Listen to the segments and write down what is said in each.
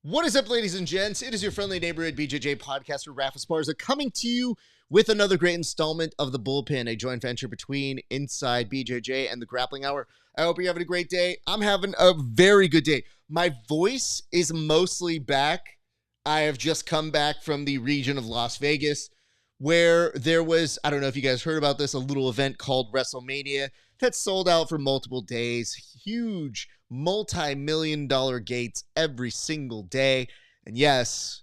What is up, ladies and gents? It is your friendly neighborhood BJJ podcaster, RAF ESPARZA, coming to you with another great installment of The Bullpen, a joint venture between Inside BJJ and The Grappling Hour. I hope you're having a great day. I'm having a very good day. My voice is mostly back. I have just come back from the region of Las Vegas, where there was, I don't know if you guys heard about this, a little event called WrestleMania that sold out for multiple days. Huge multi-million-dollar gates every single day. And yes,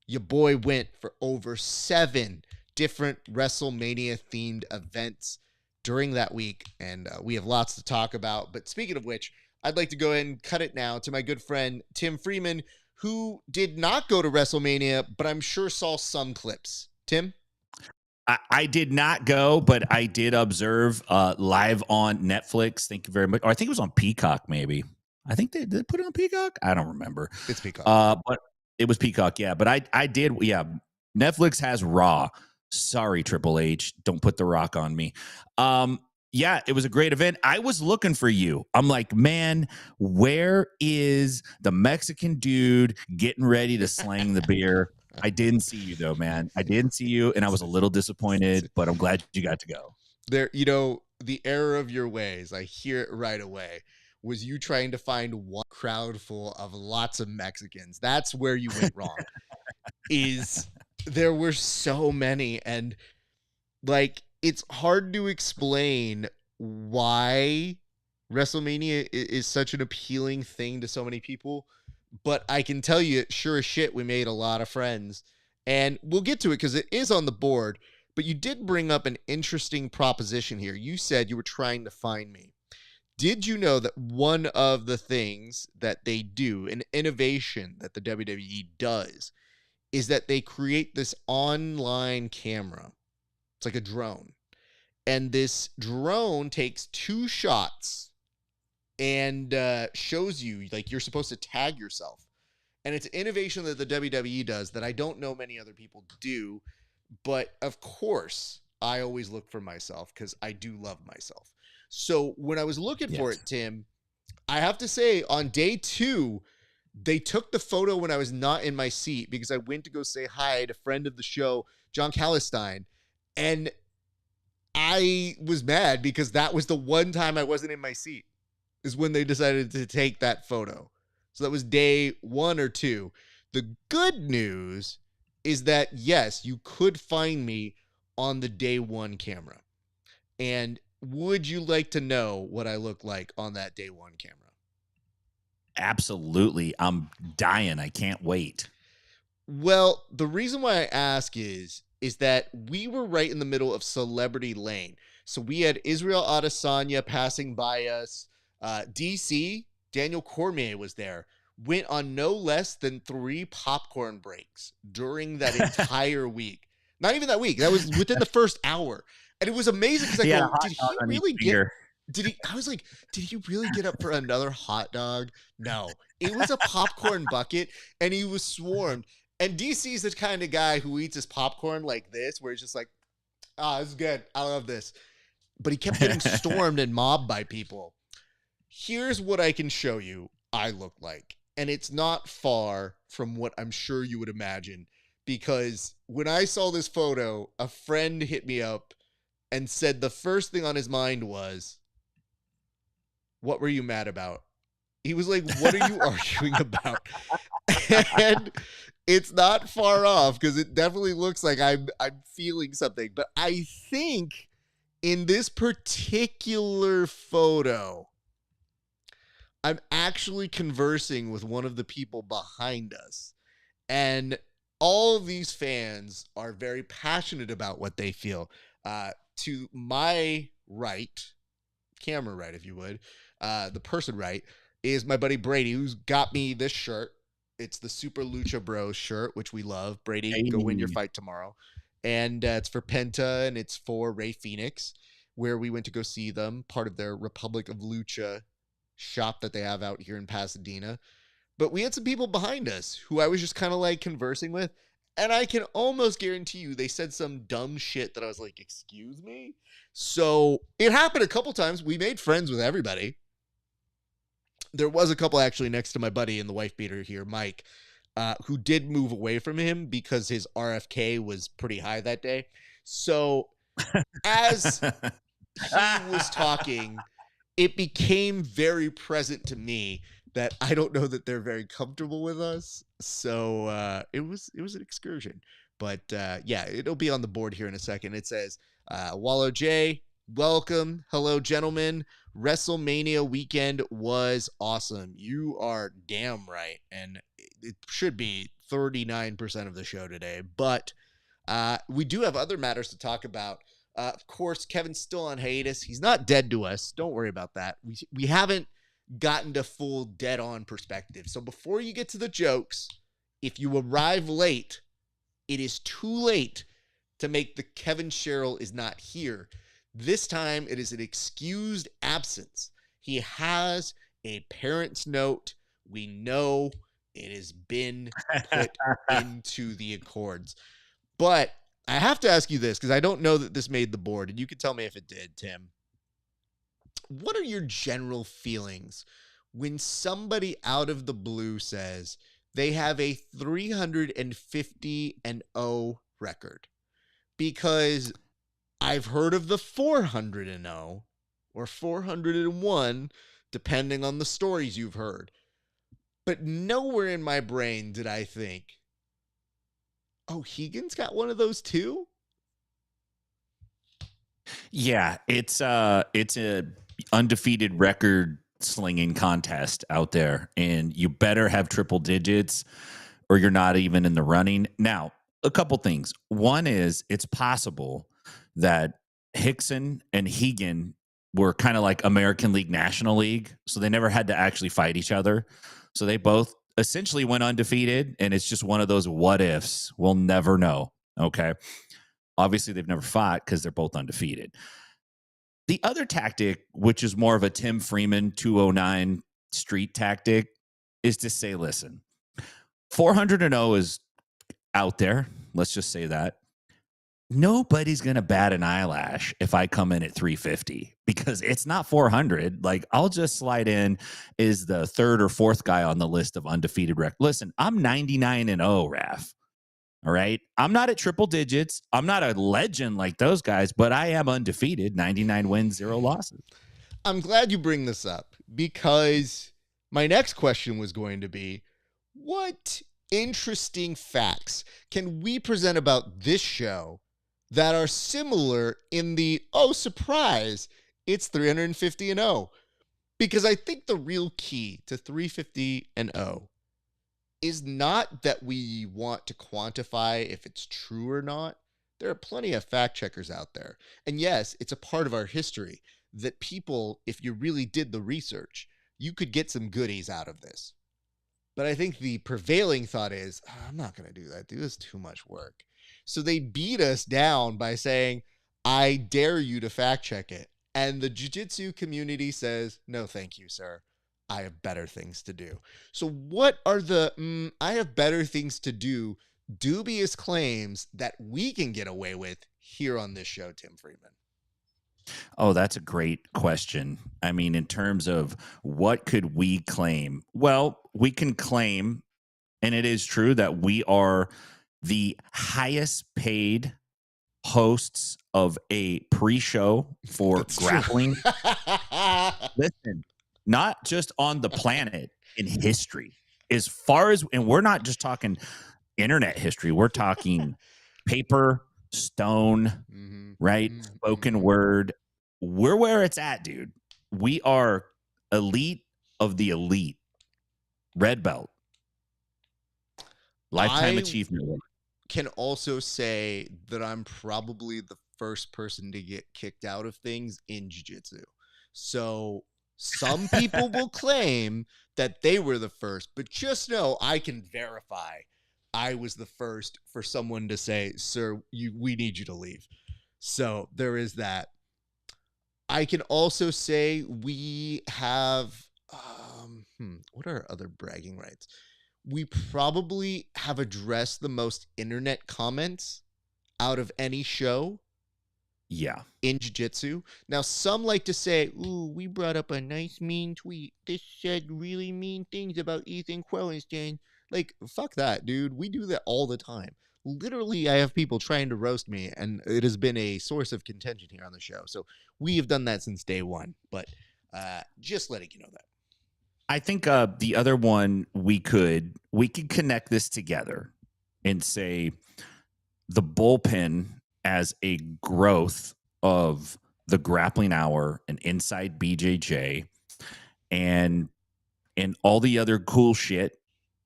your boy went for over 7 different WrestleMania-themed events during that week. And we have lots to talk about. But speaking of which, I'd like to go ahead and cut it now to my good friend, Tim Freeman, who did not go to WrestleMania, but I'm sure saw some clips. Tim? I did not go, but I did observe live on Netflix. Thank you very much. Or I think it was on Peacock, maybe. I think they did put it on Peacock. I don't remember. It's Peacock. But it was Peacock, yeah. But I did, yeah. Netflix has Raw. Sorry, Triple H. Don't put the rock on me. Yeah, it was a great event. I was looking for you. I'm like, man, where is the Mexican dude getting ready to slang the beer? I didn't see you though, man. I didn't see you, and I was a little disappointed, but I'm glad you got to go. There, you know, the error of your ways, I hear it right away, was you trying to find one crowd full of lots of Mexicans. That's where you went wrong. Is there were so many, and like it's hard to explain why WrestleMania is such an appealing thing to so many people. But I can tell you, sure as shit, we made a lot of friends. And we'll get to it because it is on the board. But you did bring up an interesting proposition here. You said you were trying to find me. Did you know that one of the things that they do, an innovation that the WWE does, is that they create this online camera? It's like a drone. And this drone takes 2 shots and shows you, like, you're supposed to tag yourself. And it's an innovation that the WWE does that I don't know many other people do. But of course, I always look for myself because I do love myself. So when I was looking for it, Tim, I have to say on day 2, they took the photo when I was not in my seat because I went to go say hi to a friend of the show, John Calistine. And I was mad because that was the one time I wasn't in my seat. Is when they decided to take that photo. So that was day 1 or 2. The good news is that, yes, you could find me on the day 1 camera. And would you like to know what I look like on that day 1 camera? Absolutely. I'm dying. I can't wait. Well, the reason why I ask is that we were right in the middle of Celebrity Lane. So we had Israel Adesanya passing by us. DC, Daniel Cormier was there, went on no less than 3 popcorn breaks during that entire week. Not even that week. That was within the first hour. And it was amazing because I go, did he really get, I was like, did he really get up for another hot dog? No, it was a popcorn bucket and he was swarmed. And DC's the kind of guy who eats his popcorn like this, where he's just like, this is good. I love this. But he kept getting stormed and mobbed by people. Here's what I can show you I look like. And it's not far from what I'm sure you would imagine. Because when I saw this photo, a friend hit me up and said the first thing on his mind was, what were you mad about? He was like, what are you arguing about? And it's not far off because it definitely looks like I'm feeling something. But I think in this particular photo, I'm actually conversing with one of the people behind us. And all of these fans are very passionate about what they feel. To my right, camera right, if you would, the person right, is my buddy Brady, who's got me this shirt. It's the Super Lucha Bros shirt, which we love. Brady, go win your fight tomorrow. And it's for Penta, and it's for Ray Phoenix, where we went to go see them, part of their Republic of Lucha shop that they have out here in Pasadena. But we had some people behind us who I was just kind of like conversing with, and I can almost guarantee you they said some dumb shit that I was like, excuse me? So it happened a couple times. We made friends with everybody. There was a couple actually next to my buddy and the wife beater here, Mike, who did move away from him because his RFK was pretty high that day. So as he was talking, it became very present to me that I don't know that they're very comfortable with us. So it was an excursion. But yeah, it'll be on the board here in a second. It says, Wallow J, welcome. Hello, gentlemen. WrestleMania weekend was awesome. You are damn right. And it should be 39% of the show today. But we do have other matters to talk about. Of course, Kevin's still on hiatus. He's not dead to us. Don't worry about that. We haven't gotten to full dead on perspective. So before you get to the jokes, if you arrive late, it is too late to make the Kevin Sherrill is not here. This time it is an excused absence. He has a parent's note. We know it has been put into the Accords. But I have to ask you this because I don't know that this made the board, and you can tell me if it did, Tim. What are your general feelings when somebody out of the blue says they have a 350-0 record? Because I've heard of the 400-0 or 401, depending on the stories you've heard. But nowhere in my brain did I think, oh, Hegan's got one of those too? Yeah, it's a undefeated record slinging contest out there, and you better have triple digits or you're not even in the running. Now, a couple things. One is it's possible that Hickson and Hegan were kind of like American League, National League, so they never had to actually fight each other. So they both essentially went undefeated, and it's just one of those what ifs. We'll never know. Okay. Obviously, they've never fought because they're both undefeated. The other tactic, which is more of a Tim Freeman 209 street tactic, is to say, listen, 400-0 is out there. Let's just say that. Nobody's going to bat an eyelash if I come in at 350 because it's not 400. Like, I'll just slide in as the third or fourth guy on the list of undefeated records. Listen, I'm 99-0, Raf. All right. I'm not at triple digits. I'm not a legend like those guys, but I am undefeated, 99 wins, 0 losses. I'm glad you bring this up because my next question was going to be, what interesting facts can we present about this show that are similar in the, oh, surprise, it's 350-0? Because I think the real key to 350-0 is not that we want to quantify if it's true or not. There are plenty of fact checkers out there. And yes, it's a part of our history that people, if you really did the research, you could get some goodies out of this. But I think the prevailing thought is, I'm not going to do that. Dude, this is too much work. So they beat us down by saying, I dare you to fact check it. And the jiu-jitsu community says, no, thank you, sir. I have better things to do. So what are the I have better things to do dubious claims that we can get away with here on this show, Tim Freeman? Oh, that's a great question. I mean, in terms of what could we claim? Well, we can claim, and it is true, that we are the highest paid hosts of a pre-show for That's grappling. Listen, not just on the planet, in history. As far as, and we're not just talking internet history, we're talking paper, stone, right? Spoken word. We're where it's at, dude. We are elite of the elite. Red belt. Lifetime achievement award. Can also say that I'm probably the first person to get kicked out of things in jiu-jitsu. So some people will claim that they were the first, but just know I can verify I was the first for someone to say, sir, we need you to leave. So there is that. I can also say we have, what are our other bragging rights? We probably have addressed the most internet comments out of any show. Yeah. In jiu-jitsu. Now, some like to say, ooh, we brought up a nice mean tweet. This said really mean things about Ethan Quellenstein. Like, fuck that, dude. We do that all the time. Literally, I have people trying to roast me, and it has been a source of contention here on the show. So we have done that since day one. But just letting you know that. I think the other one we could connect this together and say the bullpen as a growth of the grappling hour and inside BJJ and all the other cool shit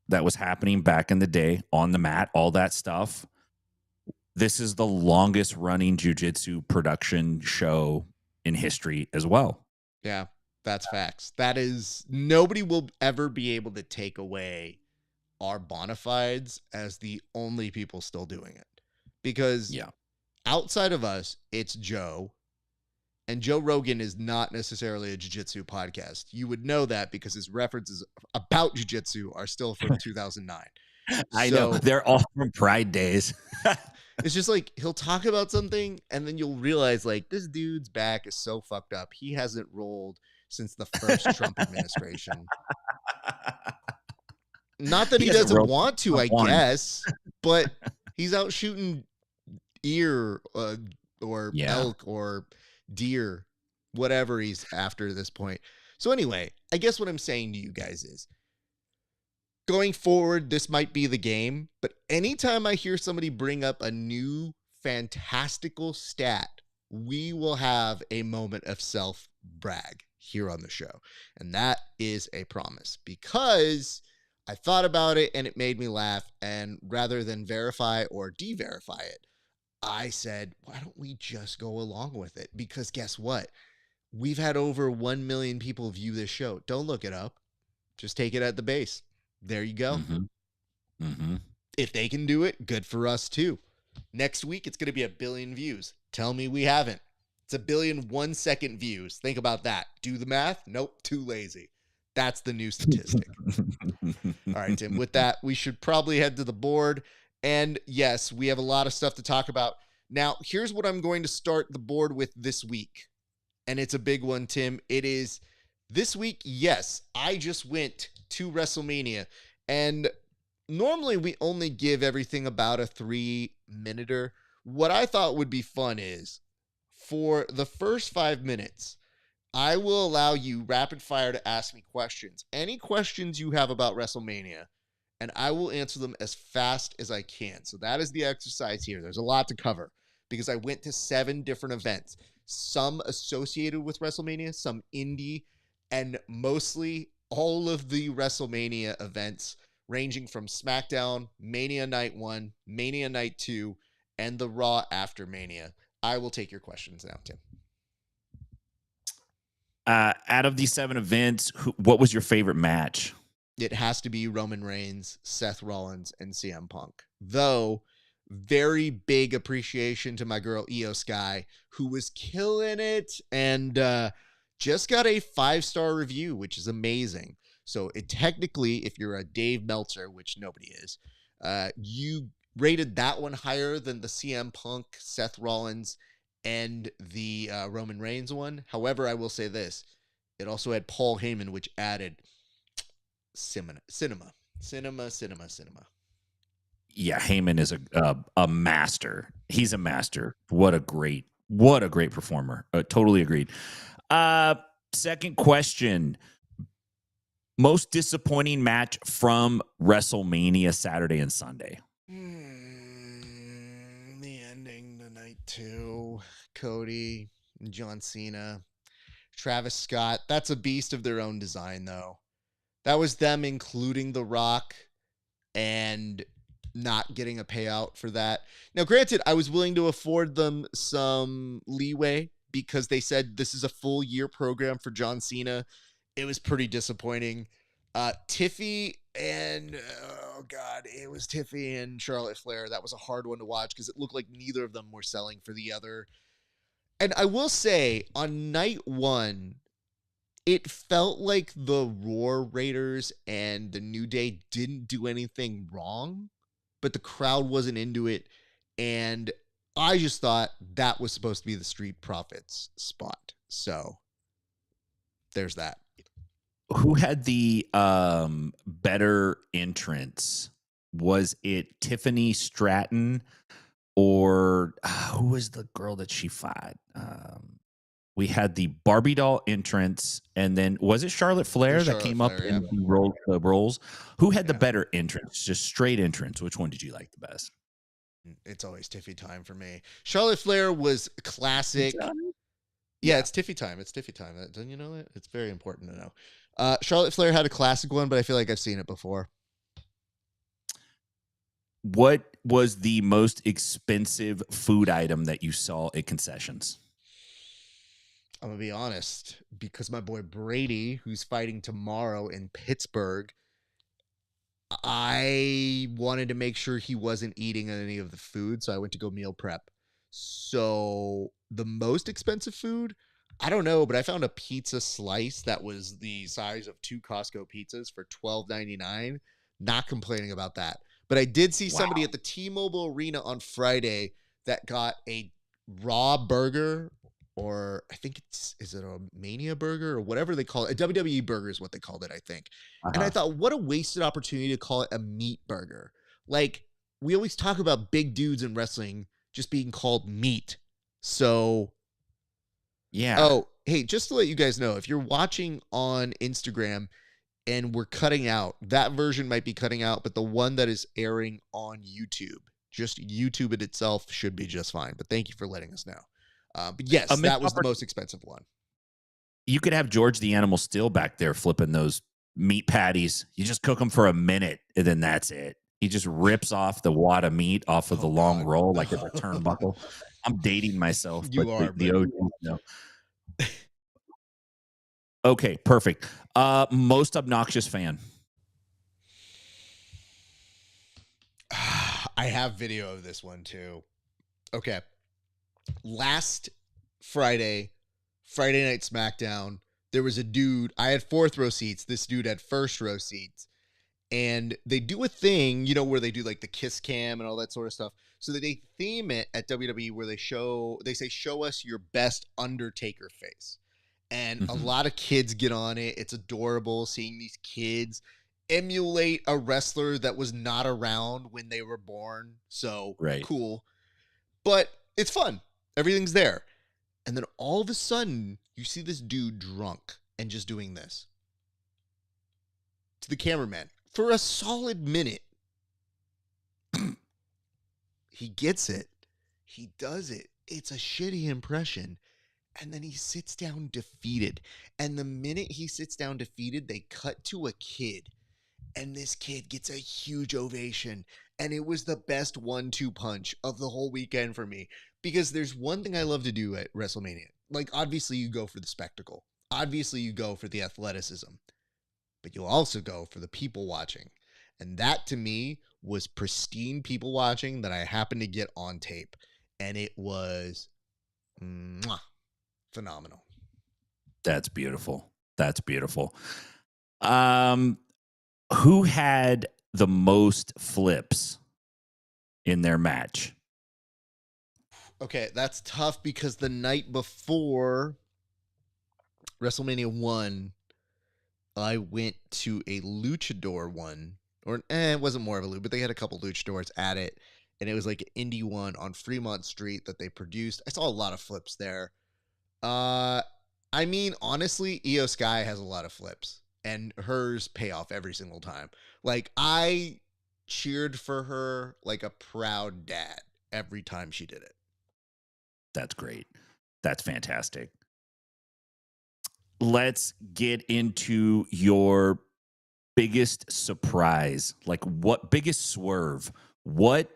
that was happening back in the day on the mat, all that stuff. This is the longest running jiu-jitsu production show in history as well. Yeah, that's facts. That is, nobody will ever be able to take away our bona fides as the only people still doing it. Because outside of us, it's Joe. And Joe Rogan is not necessarily a jiu-jitsu podcast. You would know that because his references about jiu-jitsu are still from 2009. I know. They're all from Pride days. It's just like he'll talk about something and then you'll realize like this dude's back is so fucked up. He hasn't rolled since the first Trump administration. Not that he doesn't want to, I guess, but he's out shooting ear or elk or deer, whatever he's after this point. So anyway, I guess what I'm saying to you guys is going forward, this might be the game, but anytime I hear somebody bring up a new fantastical stat, we will have a moment of self-brag here on the show. And that is a promise because I thought about it and it made me laugh. And rather than verify or de-verify it, I said, why don't we just go along with it? Because guess what? We've had over 1 million people view this show. Don't look it up. Just take it at the base. There you go. If they can do it, good for us too. Next week, it's going to be 1 billion views. Tell me we haven't. It's 1 billion 1 second views. Think about that. Do the math? Nope, too lazy. That's the new statistic. All right, Tim, with that, we should probably head to the board. And yes, we have a lot of stuff to talk about. Now, here's what I'm going to start the board with this week. And it's a big one, Tim. It is this week. Yes, I just went to WrestleMania. And normally we only give everything about a 3-minuter. What I thought would be fun is for the first 5 minutes, I will allow you rapid fire to ask me questions. Any questions you have about WrestleMania, and I will answer them as fast as I can. So that is the exercise here. There's a lot to cover because I went to 7 different events, some associated with WrestleMania, some indie, and mostly all of the WrestleMania events ranging from SmackDown, Mania Night 1, Mania Night 2, and the Raw after Mania. I will take your questions now, Tim. Out of these 7 events, what was your favorite match? It has to be Roman Reigns, Seth Rollins, and CM Punk. Though, very big appreciation to my girl Io Sky, who was killing it and just got a 5-star review, which is amazing. So it technically, if you're a Dave Meltzer, which nobody is, you rated that one higher than the CM Punk, Seth Rollins, and the Roman Reigns one. However, I will say this. It also had Paul Heyman, which added cinema. Yeah, Heyman is a master. He's a master. What a great performer. Totally agreed. Second question. Most disappointing match from WrestleMania Saturday and Sunday. The ending, the night 2, Cody, John Cena, Travis Scott. That's a beast of their own design, though. That was them including The Rock and not getting a payout for that. Now, granted, I was willing to afford them some leeway because they said this is a full year program for John Cena. It was pretty disappointing. Tiffy and, it was Tiffy and Charlotte Flair. That was a hard one to watch because it looked like neither of them were selling for the other. And I will say, on night 1, it felt like the Roar Raiders and the New Day didn't do anything wrong, but the crowd wasn't into it. And I just thought that was supposed to be the Street Profits spot. So there's that. Who had the better entrance? Was it Tiffany Stratton or who was the girl that she fought? We had the Barbie doll entrance, and then was it Charlotte It was Flair that Charlotte came up Flair, in yeah. the rolls? Who had the Yeah. better entrance? Just straight entrance. Which one did you like the best? It's always Tiffy time for me. Charlotte Flair was classic. Yeah, it's Tiffy time. It's Tiffy time. Don't you know that? It's very important to know. Charlotte Flair had a classic one, but I feel like I've seen it before. What was the most expensive food item that you saw at concessions? I'm going to be honest, because my boy Brady, who's fighting tomorrow in Pittsburgh, I wanted to make sure he wasn't eating any of the food, so I went to go meal prep. So the most expensive food, I don't know, but I found a pizza slice that was the size of 2 Costco pizzas for $12.99. Not complaining about that. But I did see somebody at the T-Mobile Arena on Friday that got a raw burger, or I think is it a Mania burger or whatever they call it? A WWE burger is what they called it, I think. And I thought, what a wasted opportunity to call it a meat burger. Like, we always talk about big dudes in wrestling just being called meat. So, Yeah. oh, hey, just to let you guys know, if you're watching on Instagram and we're cutting out, that version might be cutting out, but the one that is airing on YouTube, just YouTube it itself should be just fine. But thank you for letting us know. But yes, that was the most expensive one. You could have George the Animal Steel back there flipping those meat patties. You just cook them for a minute, and then that's it. He just rips off the wad of meat off of the long roll like it's a turnbuckle. I'm dating myself, You but are, the OG, no. Okay, perfect. Most obnoxious fan. I have video of this one too. Okay. Last Friday Night SmackDown, there was a dude. I had 4th row seats. This dude had 1st row seats. And they do a thing, you know, where they do like the kiss cam and all that sort of stuff. So that they theme it at WWE where they say, show us your best Undertaker face. And a lot of kids get on it. It's adorable seeing these kids emulate a wrestler that was not around when they were born. So cool. But it's fun. Everything's there. And then all of a sudden, you see this dude drunk and just doing this to the cameraman for a solid minute. He gets it. He does it. It's a shitty impression. And then he sits down defeated. And the minute he sits down defeated, they cut to a kid. And this kid gets a huge ovation. And it was the best 1-2 punch of the whole weekend for me. Because there's one thing I love to do at WrestleMania. Like, obviously, you go for the spectacle. Obviously, you go for the athleticism. But you'll also go for the people watching. And that, to me, was pristine people watching that I happened to get on tape. And it was phenomenal. That's beautiful. That's beautiful. Who had the most flips in their match? Okay, that's tough because the night before WrestleMania 1, I went to a luchador one. Or it wasn't more of a luchador, but they had a couple luchadors at it. And it was like an indie one on Fremont Street that they produced. I saw a lot of flips there. I mean, honestly, Io Sky has a lot of flips. And hers pay off every single time. Like, I cheered for her like a proud dad every time she did it. That's great. That's fantastic. Let's get into your biggest surprise. Like, what biggest swerve? What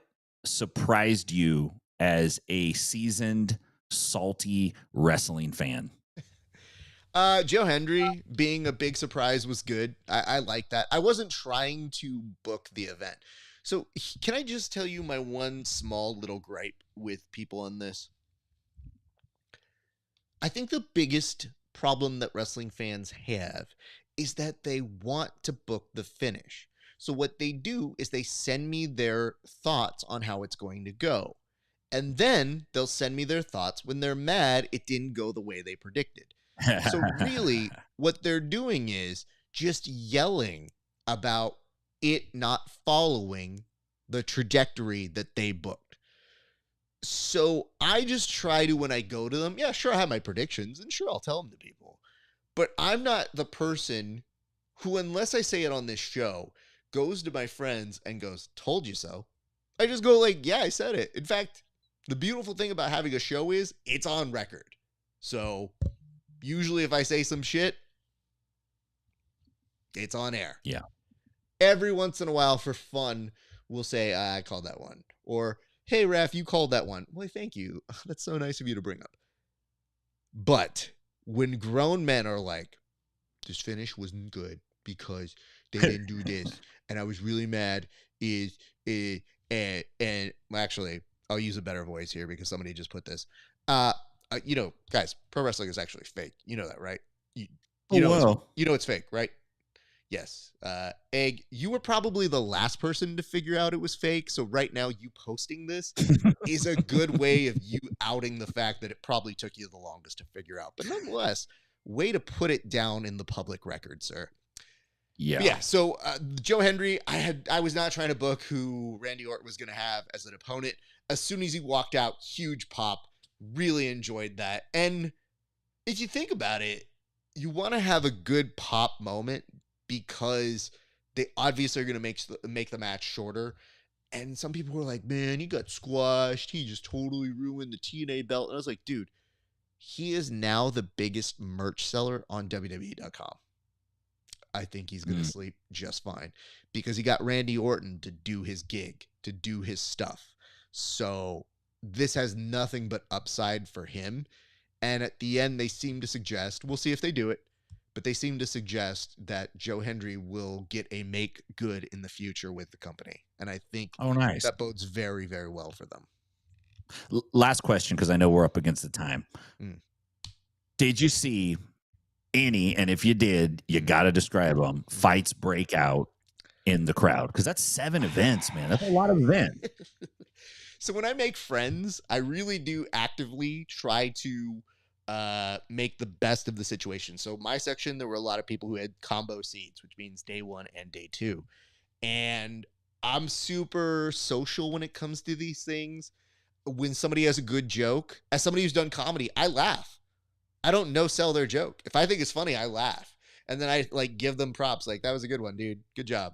surprised you as a seasoned, salty wrestling fan? Joe Hendry being a big surprise was good. I like that. I wasn't trying to book the event. So can I just tell you my one small little gripe with people on this? I think the biggest problem that wrestling fans have is that they want to book the finish. So what they do is they send me their thoughts on how it's going to go. And then they'll send me their thoughts when they're mad it didn't go the way they predicted. So really, what they're doing is just yelling about it not following the trajectory that they booked. So I just try to, when I go to them, yeah, sure, I have my predictions, and sure, I'll tell them to people. But I'm not the person who, unless I say it on this show, goes to my friends and goes, told you so. I just go like, yeah, I said it. In fact, the beautiful thing about having a show is it's on record. So usually if I say some shit, it's on air. Yeah. Every once in a while, for fun, we'll say, I called that one. Or, hey, Raf, you called that one. Well, thank you. That's so nice of you to bring up. But when grown men are like, this finish wasn't good because they didn't do this, and I was really mad, and actually, I'll use a better voice here because somebody just put this. Guys, pro wrestling is actually fake. You know that, right? You know it's fake, right? Yes. Egg, you were probably the last person to figure out it was fake. So right now, you posting this is a good way of you outing the fact that it probably took you the longest to figure out. But nonetheless, way to put it down in the public record, sir. Yeah. But yeah. So Joe Hendry, I was not trying to book who Randy Orton was going to have as an opponent. As soon as he walked out, huge pop. Really enjoyed that. And if you think about it, you want to have a good pop moment because they obviously are going to make the match shorter. And some people were like, man, he got squashed. He just totally ruined the TNA belt. And I was like, dude, he is now the biggest merch seller on WWE.com. I think he's going to sleep just fine because he got Randy Orton to do his gig, to do his stuff. So this has nothing but upside for him. And at the end, they seem to suggest, we'll see if they do it, but they seem to suggest that Joe Hendry will get a make good in the future with the company. And I think that bodes very, very well for them. Last question, because I know we're up against the time. Did you see any, and if you did, you got to describe them, fights break out in the crowd? Because that's 7 events, man. That's a lot of events. So when I make friends, I really do actively try to make the best of the situation. So my section, there were a lot of people who had combo seats, which means day 1 and day 2. And I'm super social when it comes to these things. When somebody has a good joke, as somebody who's done comedy, I laugh. I don't no-sell their joke. If I think it's funny, I laugh. And then I like give them props. Like, that was a good one, dude. Good job.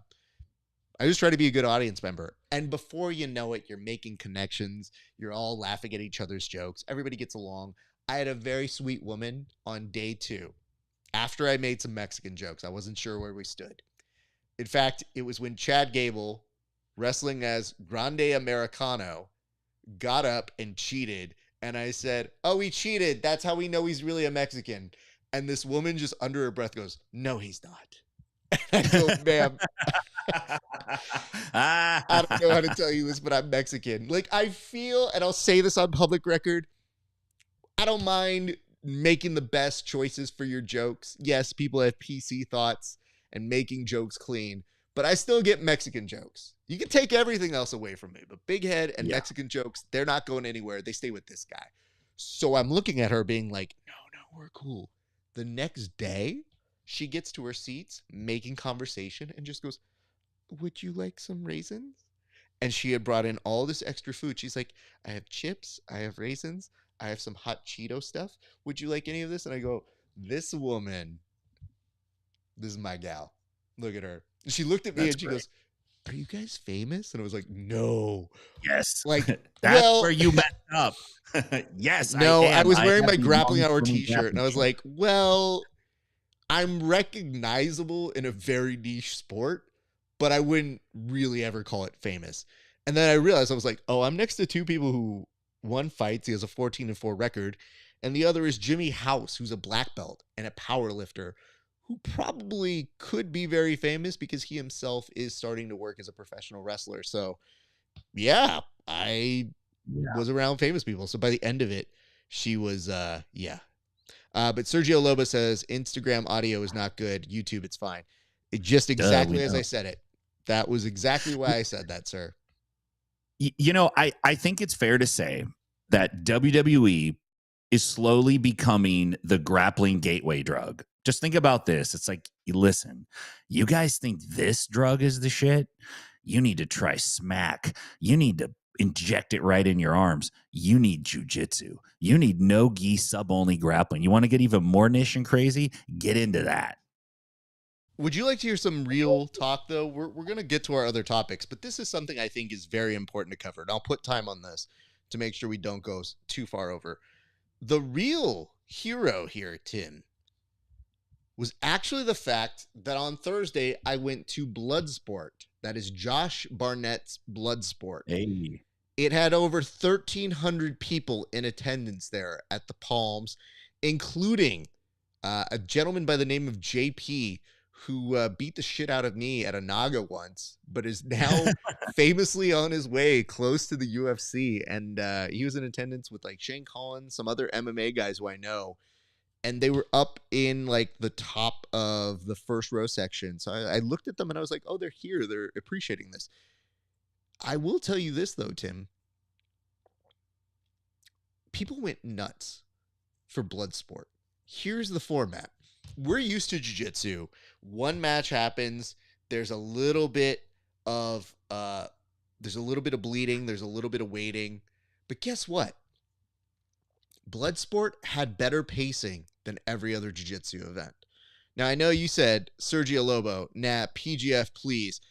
I just try to be a good audience member. And before you know it, you're making connections. You're all laughing at each other's jokes. Everybody gets along. I had a very sweet woman on day 2. After I made some Mexican jokes, I wasn't sure where we stood. In fact, it was when Chad Gable, wrestling as Grande Americano, got up and cheated. And I said, oh, he cheated. That's how we know he's really a Mexican. And this woman just under her breath goes, no, he's not. And I go, ma'am, I don't know how to tell you this, but I'm Mexican. Like, I feel, and I'll say this on public record, I don't mind making the best choices for your jokes. Yes, people have PC thoughts and making jokes clean, but I still get Mexican jokes. You can take everything else away from me, but big head and Mexican jokes, they're not going anywhere. They stay with this guy. So I'm looking at her being like, no, we're cool. The next day, she gets to her seats, making conversation, and just goes, would you like some raisins? And she had brought in all this extra food. She's like, I have chips, I have raisins, I have some hot Cheeto stuff. Would you like any of this? And I go, this woman, this is my gal. Look at her. And she looked at me and she goes, are you guys famous? And I was like, no. Yes. Like, that's where you messed up. Yes. No, I was wearing my Grappling Hour t-shirt. And I was like, well, I'm recognizable in a very niche sport, but I wouldn't really ever call it famous. And then I realized, I was like, oh, I'm next to 2 people who, one fights, he has a 14-4 record, and the other is Jimmy House, who's a black belt and a power lifter, who probably could be very famous because he himself is starting to work as a professional wrestler. So yeah, I was around famous people. So by the end of it, she was, But Sergio Loba says, Instagram audio is not good. YouTube, it's fine. It just exactly as I said it. That was exactly why I said that, sir. You know, I think it's fair to say that WWE is slowly becoming the grappling gateway drug Just think about this. It's like, listen, you guys think this drug is the shit? You need to try smack. You need to inject it right in your arms. You need jujitsu. You need no gi sub only grappling. You want to get even more niche and crazy? Get into that. Would you like to hear some real talk, though? We're going to get to our other topics, but this is something I think is very important to cover. And I'll put time on this to make sure we don't go too far over. The real hero here, Tim, was actually the fact that on Thursday I went to Bloodsport. That is Josh Barnett's Bloodsport. Hey. It had over 1,300 people in attendance there at the Palms, including a gentleman by the name of JP, who beat the shit out of me at a Naga once, but is now famously on his way close to the UFC. And he was in attendance with like Shane Collins, some other MMA guys who I know. And they were up in like the top of the first row section. So I looked at them and I was like, oh, they're here. They're appreciating this. I will tell you this, though, Tim. People went nuts for Bloodsport. Here's the format. We're used to jiu-jitsu. One match happens. There's a little bit of bleeding. There's a little bit of waiting. But guess what? Bloodsport had better pacing than every other jiu-jitsu event. Now, I know you said, Sergio Lobo, nah, PGF, please.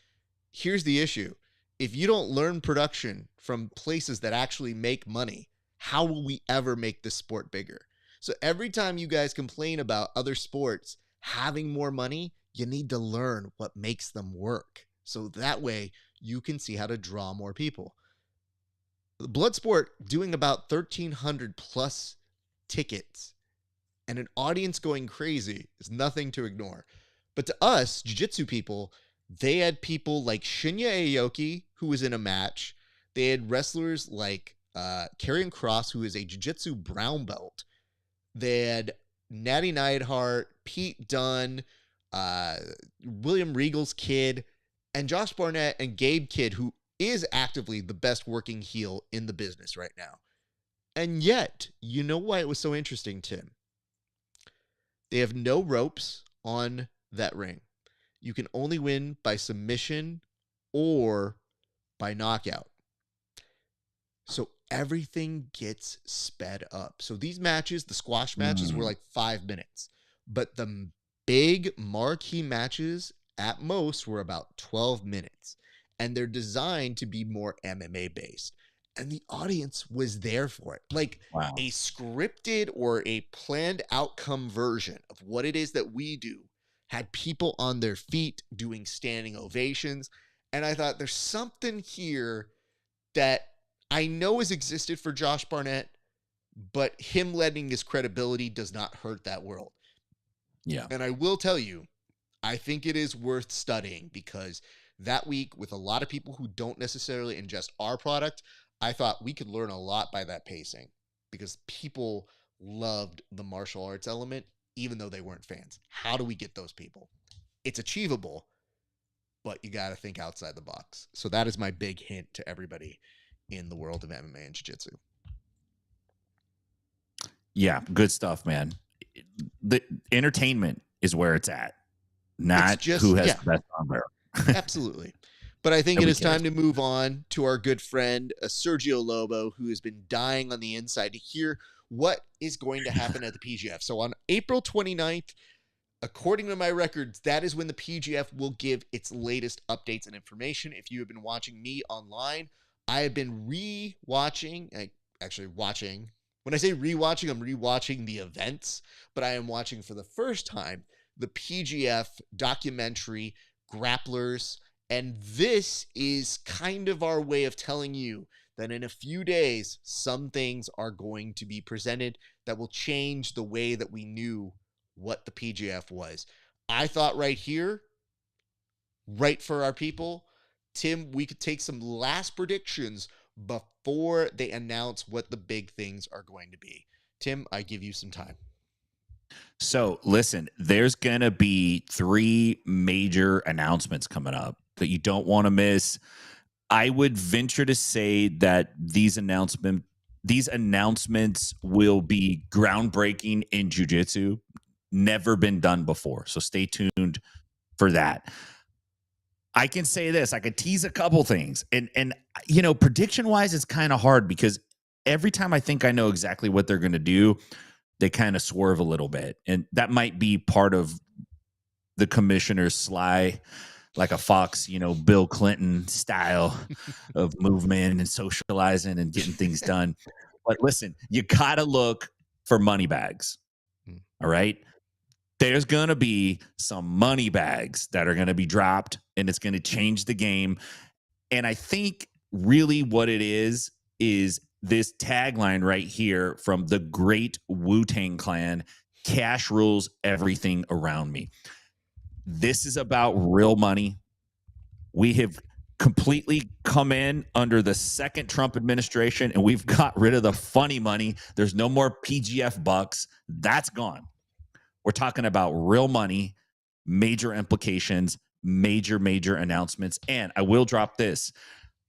Here's the issue. If you don't learn production from places that actually make money, how will we ever make this sport bigger? So every time you guys complain about other sports having more money, you need to learn what makes them work. So that way you can see how to draw more people. Bloodsport doing about 1,300 plus tickets and an audience going crazy is nothing to ignore. But to us, jiu-jitsu people, they had people like Shinya Aoki, who was in a match. They had wrestlers like Karrion Kross, who is a jiu-jitsu brown belt. They had Natty Neidhart, Pete Dunne, William Regal's kid, and Josh Barnett and Gabe Kidd, who is actively the best working heel in the business right now. And yet, you know why it was so interesting, Tim? They have no ropes on that ring. You can only win by submission or by knockout. So everything gets sped up. So these matches, the squash matches, were like 5 minutes. But the big marquee matches at most were about 12 minutes. And they're designed to be more MMA based. And the audience was there for it. Like a scripted or a planned outcome version of what it is that we do had people on their feet doing standing ovations. And I thought there's something here that I know has existed for Josh Barnett, but him letting his credibility does not hurt that world. Yeah. And I will tell you, I think it is worth studying because that week, with a lot of people who don't necessarily ingest our product, I thought we could learn a lot by that pacing because people loved the martial arts element, even though they weren't fans. How do we get those people? It's achievable, but you got to think outside the box. So that is my big hint to everybody in the world of MMA and jiu-jitsu. Yeah, good stuff, man. The entertainment is where it's at, not just, who has the best armbar. Absolutely. But I think it is time to move on to our good friend, Sergio Lobo, who has been dying on the inside to hear what is going to happen at the PGF. So on April 29th, according to my records, that is when the PGF will give its latest updates and information. If you have been watching me online, I have been watching. When I say rewatching, I'm rewatching the events, but I am watching for the first time the PGF documentary Grapplers. And this is kind of our way of telling you that in a few days, some things are going to be presented that will change the way that we knew what the PGF was. I thought right here, right for our people, Tim, we could take some last predictions before they announce what the big things are going to be. Tim, I give you some time. So listen, there's going to be 3 major announcements coming up that you don't want to miss. I would venture to say that these announcements will be groundbreaking in jiu-jitsu. Never been done before. So stay tuned for that. I can say this, I could tease a couple things. And you know, prediction wise, it's kind of hard because every time I think I know exactly what they're going to do, they kind of swerve a little bit. And that might be part of the commissioner's sly, like a fox, you know, Bill Clinton style of movement and socializing and getting things done. But listen, you got to look for money bags. All right. There's going to be some money bags that are going to be dropped, and it's going to change the game. And I think really what it is this tagline right here from the great Wu-Tang Clan: cash rules everything around me. This is about real money. We have completely come in under the second Trump administration, and we've got rid of the funny money. There's no more PGF bucks. That's gone. We're talking about real money, major implications, major announcements. And I will drop this.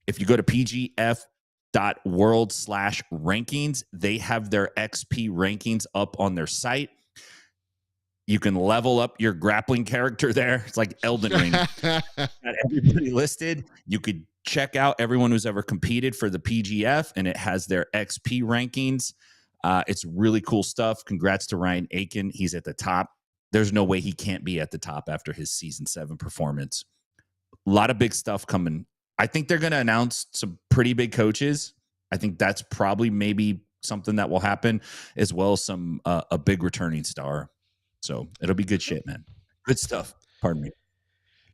If you go to pgf.world/rankings, they have their XP rankings up on their site. You can level up your grappling character there. It's like Elden Ring. Got everybody listed. You could check out everyone who's ever competed for the PGF, and it has their XP rankings. It's really cool stuff. Congrats to Ryan Aiken. He's at the top. There's no way he can't be at the top after his season 7 performance. A lot of big stuff coming. I think they're going to announce some pretty big coaches. I think that's probably maybe something that will happen, as well as some a big returning star. So it'll be good shit, man. Good stuff. Pardon me.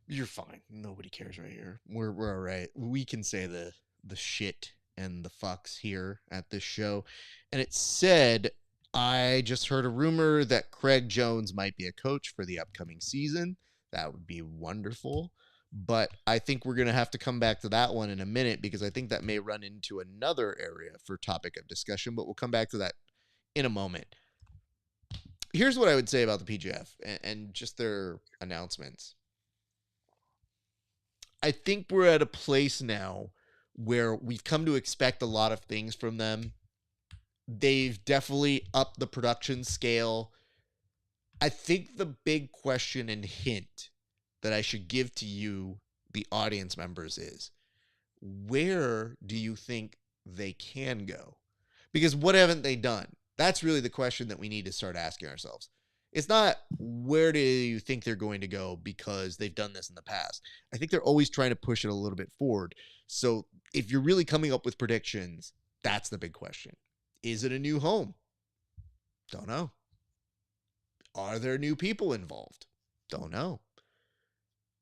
You're fine. Nobody cares right here. We're all right. We can say the shit and the fucks here at this show. And it said, I just heard a rumor that Craig Jones might be a coach for the upcoming season. That would be wonderful. But I think we're going to have to come back to that one in a minute, because I think that may run into another area for topic of discussion, but we'll come back to that in a moment. Here's what I would say about the PGF and just their announcements. I think we're at a place now where we've come to expect a lot of things from them. They've definitely upped the production scale. I think the big question and hint that I should give to you, the audience members, is where do you think they can go? Because what haven't they done? That's really the question that we need to start asking ourselves. It's not where do you think they're going to go because they've done this in the past. I think they're always trying to push it a little bit forward. So if you're really coming up with predictions, that's the big question. Is it a new home? Don't know. Are there new people involved? Don't know.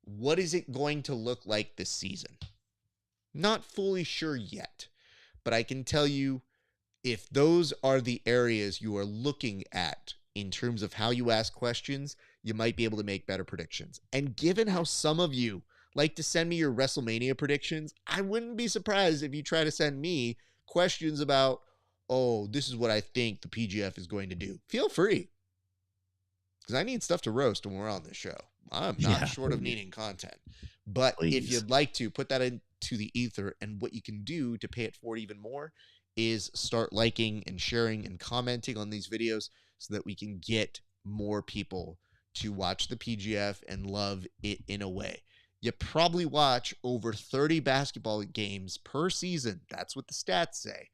What is it going to look like this season? Not fully sure yet, but I can tell you, if those are the areas you are looking at in terms of how you ask questions, you might be able to make better predictions. And given how some of you like to send me your WrestleMania predictions, I wouldn't be surprised if you try to send me questions about, oh, this is what I think the PGF is going to do. Feel free. Because I need stuff to roast when we're on this show. I'm not short of needing content. But if you'd like to, put that into the ether. And what you can do to pay it forward even more is start liking and sharing and commenting on these videos so that we can get more people to watch the PGF and love it in a way. You probably watch over 30 basketball games per season. That's what the stats say.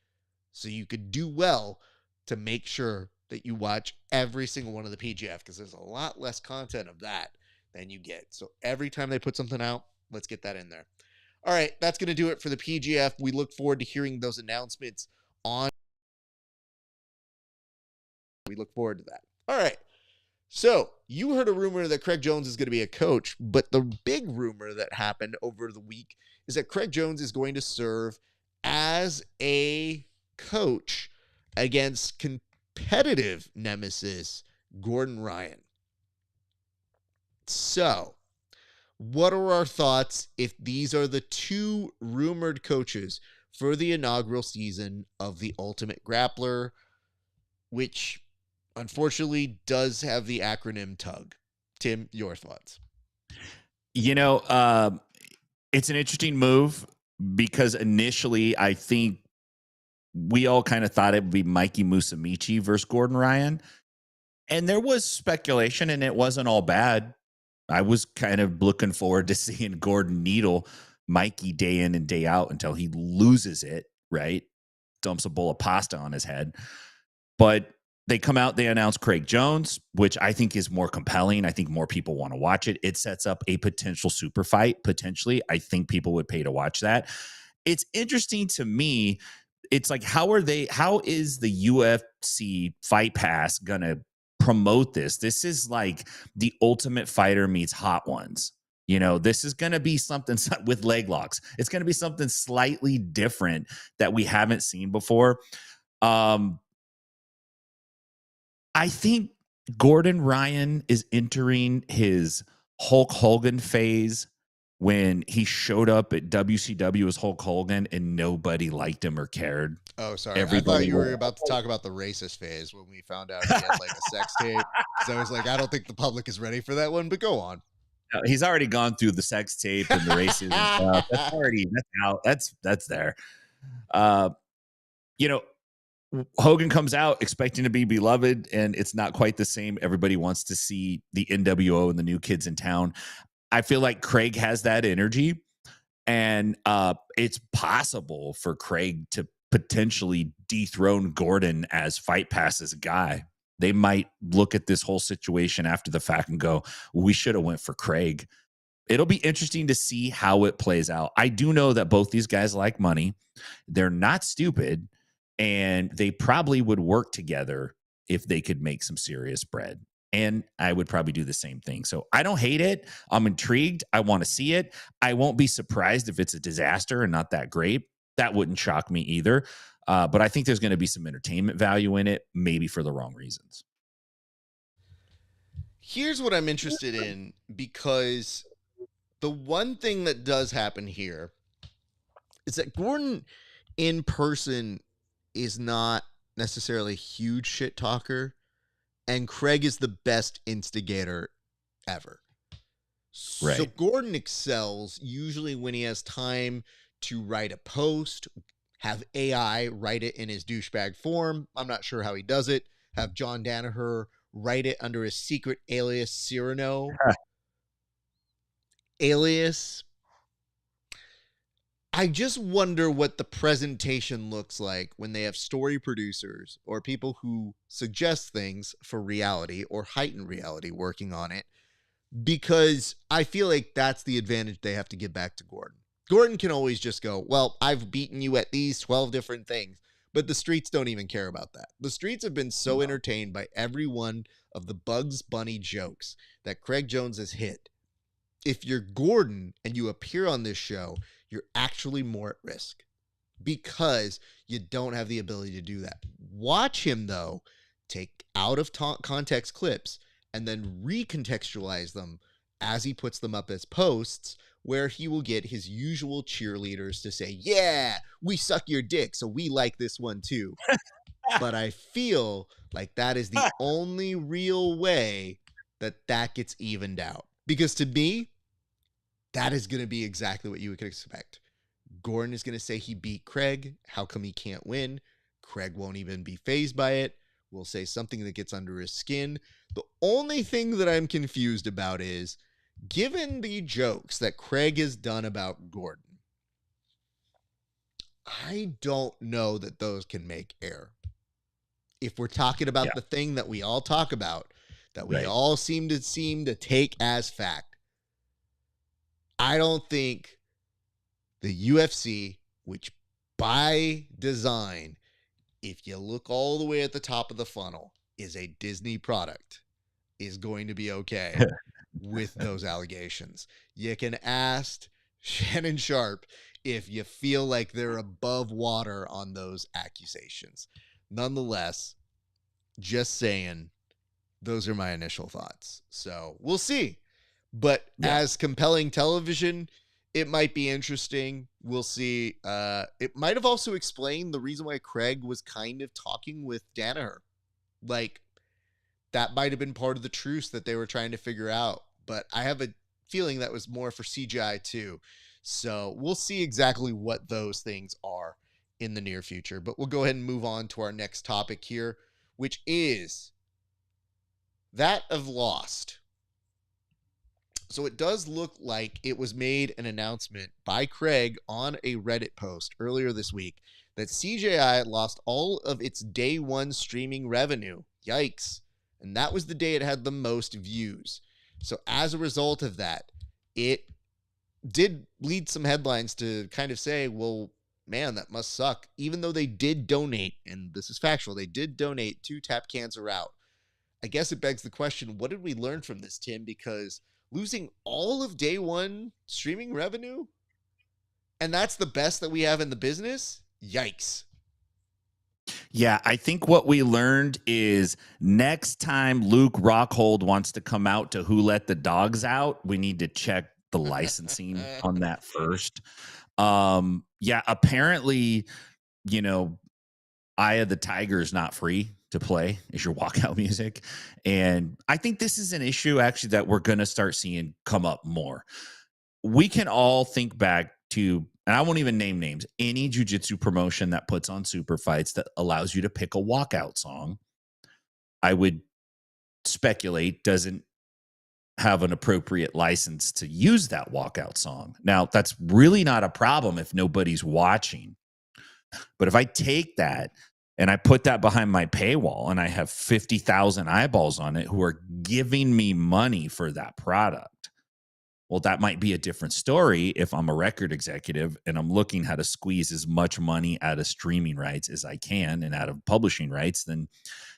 So you could do well to make sure that you watch every single one of the PGF, because there's a lot less content of that than you get. So every time they put something out, let's get that in there. All right, that's going to do it for the PGF. We look forward to hearing those announcements on. We look forward to that. All right. So you heard a rumor that Craig Jones is going to be a coach, but the big rumor that happened over the week is that Craig Jones is going to serve as a coach against competitive nemesis Gordon Ryan. So, what are our thoughts if these are the two rumored coaches for the inaugural season of the Ultimate Grappler, which unfortunately does have the acronym TUG? Tim, your thoughts? You know, it's an interesting move because initially I think we all kind of thought it would be Mikey Musumeci versus Gordon Ryan. And there was speculation, and it wasn't all bad. I was kind of looking forward to seeing Gordon needle Mikey day in and day out until he loses it, right? Dumps a bowl of pasta on his head. But they come out, they announce Craig Jones, which I think is more compelling. I think more people want to watch it. It sets up a potential super fight, potentially. I think people would pay to watch that. It's interesting to me. It's like, how is the UFC Fight Pass going to promote this? This is like the Ultimate Fighter meets Hot Ones. This is going to be something with leg locks. It's going to be something slightly different that we haven't seen before. I think Gordon Ryan is entering his Hulk Hogan phase when he showed up at WCW as Hulk Hogan and nobody liked him or cared. Oh, sorry. I thought you were about to talk about the racist phase when we found out he had like a sex tape. So I was like, I don't think the public is ready for that one, but go on. No, he's already gone through the sex tape and the racism stuff. That's out. That's there. Hogan comes out expecting to be beloved, and it's not quite the same. Everybody wants to see the NWO and the new kids in town. I feel like Craig has that energy, and it's possible for Craig to potentially dethrone Gordon as Fight Pass's guy. They might look at this whole situation after the fact and go, we should have went for Craig. It'll be interesting to see how it plays out. I do know that both these guys like money. They're not stupid, and they probably would work together if they could make some serious bread. And I would probably do the same thing. So I don't hate it. I'm intrigued. I want to see it. I won't be surprised if it's a disaster and not that great. That wouldn't shock me either. But I think there's going to be some entertainment value in it, maybe for the wrong reasons. Here's what I'm interested in, because the one thing that does happen here is that Gordon in person is not necessarily a huge shit talker, and Craig is the best instigator ever. Right. So Gordon excels usually when he has time to write a post, have AI write it in his douchebag form. I'm not sure how he does it. Have John Danaher write it under his secret alias Cyrano. alias. I just wonder what the presentation looks like when they have story producers or people who suggest things for reality or heighten reality working on it, because I feel like that's the advantage they have to give back to Gordon. Gordon can always just go, well, I've beaten you at these 12 different things, but the streets don't even care about that. The streets have been so entertained by every one of the Bugs Bunny jokes that Craig Jones has hit. If you're Gordon and you appear on this show, you're actually more at risk because you don't have the ability to do that. Watch him, though, take out of context clips and then recontextualize them as he puts them up as posts, where he will get his usual cheerleaders to say, yeah, we suck your dick, so we like this one too. But I feel like that is the only real way that gets evened out. Because to me, that is going to be exactly what you would expect. Gordon is going to say he beat Craig. How come he can't win? Craig won't even be fazed by it. We'll say something that gets under his skin. The only thing that I'm confused about is, given the jokes that Craig has done about Gordon, I don't know that those can make air. If we're talking about the thing that we all talk about, that we all seem to take as fact, I don't think the UFC, which by design, if you look all the way at the top of the funnel, is a Disney product, is going to be okay with those allegations. You can ask Shannon Sharp if you feel like they're above water on those accusations. Nonetheless, just saying, those are my initial thoughts. So we'll see. But as compelling television, it might be interesting. We'll see. It might have also explained the reason why Craig was kind of talking with Danaher. Like, that might have been part of the truce that they were trying to figure out. But I have a feeling that was more for CGI too. So we'll see exactly what those things are in the near future. But we'll go ahead and move on to our next topic here, which is that of Lost. So it does look like it was made an announcement by Craig on a Reddit post earlier this week that CJI lost all of its day one streaming revenue. Yikes. And that was the day it had the most views. So as a result of that, it did lead some headlines to kind of say, well, man, that must suck. Even though they did donate, and this is factual, they did donate to Tap Cancer Out. I guess it begs the question, what did we learn from this, Tim? Because losing all of day one streaming revenue, and that's the best that we have in the business? Yikes. Yeah, I think what we learned is next time Luke Rockhold wants to come out to Who Let the Dogs Out, we need to check the licensing on that first. Yeah, apparently, you know, Eye of the Tiger is not free to play as your walkout music. And I think this is an issue actually that we're going to start seeing come up more. We can all think back to, and I won't even name names, any jiu-jitsu promotion that puts on super fights that allows you to pick a walkout song, I would speculate doesn't have an appropriate license to use that walkout song. Now, that's really not a problem if nobody's watching. But if I take that and I put that behind my paywall and I have 50,000 eyeballs on it who are giving me money for that product, well, that might be a different story if I'm a record executive and I'm looking how to squeeze as much money out of streaming rights as I can and out of publishing rights. Then,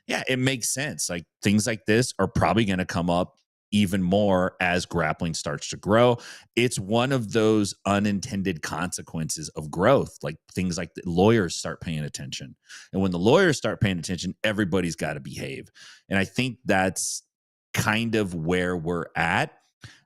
yeah, it makes sense. Like things like this are probably going to come up even more as grappling starts to grow. It's one of those unintended consequences of growth. Like things like the lawyers start paying attention. And when the lawyers start paying attention, everybody's got to behave. And I think that's kind of where we're at.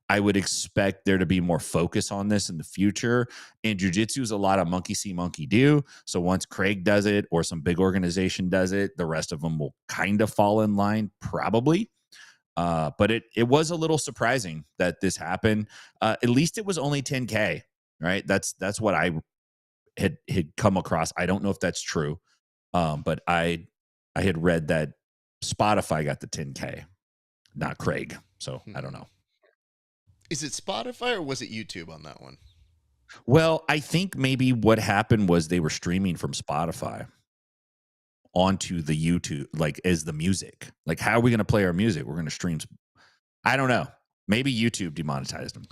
I would expect there to be more focus on this in the future. And jiu-jitsu is a lot of monkey see, monkey do. So once Craig does it or some big organization does it, the rest of them will kind of fall in line probably. But it was a little surprising that this happened. At least it was only 10K, right? That's what I had come across. I don't know if that's true, but I had read that Spotify got the 10K, not Craig. So I don't know. Is it Spotify or was it YouTube on that one? Well, I think maybe what happened was they were streaming from Spotify onto the YouTube, like as the music. Like, how are we going to play our music? We're going to stream. I don't know. Maybe YouTube demonetized them.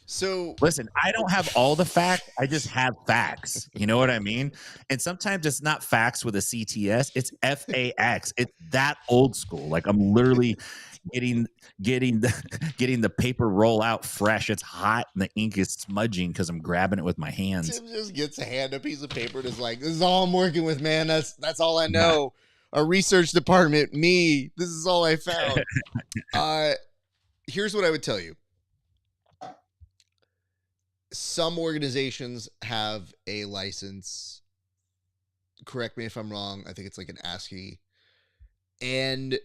So Listen, I don't have all the facts. I just have facts. You know what I mean? And sometimes it's not facts with a CTS. It's FAX. It's that old school. Like I'm literally getting the paper roll out fresh. It's hot and the ink is smudging because I'm grabbing it with my hands. Tim just gets a hand, a piece of paper, and is like, "This is all I'm working with, man. That's all I know." Our research department, me. This is all I found. Here's what I would tell you. Some organizations have a license. Correct me if I'm wrong. I think it's like an ASCII. And,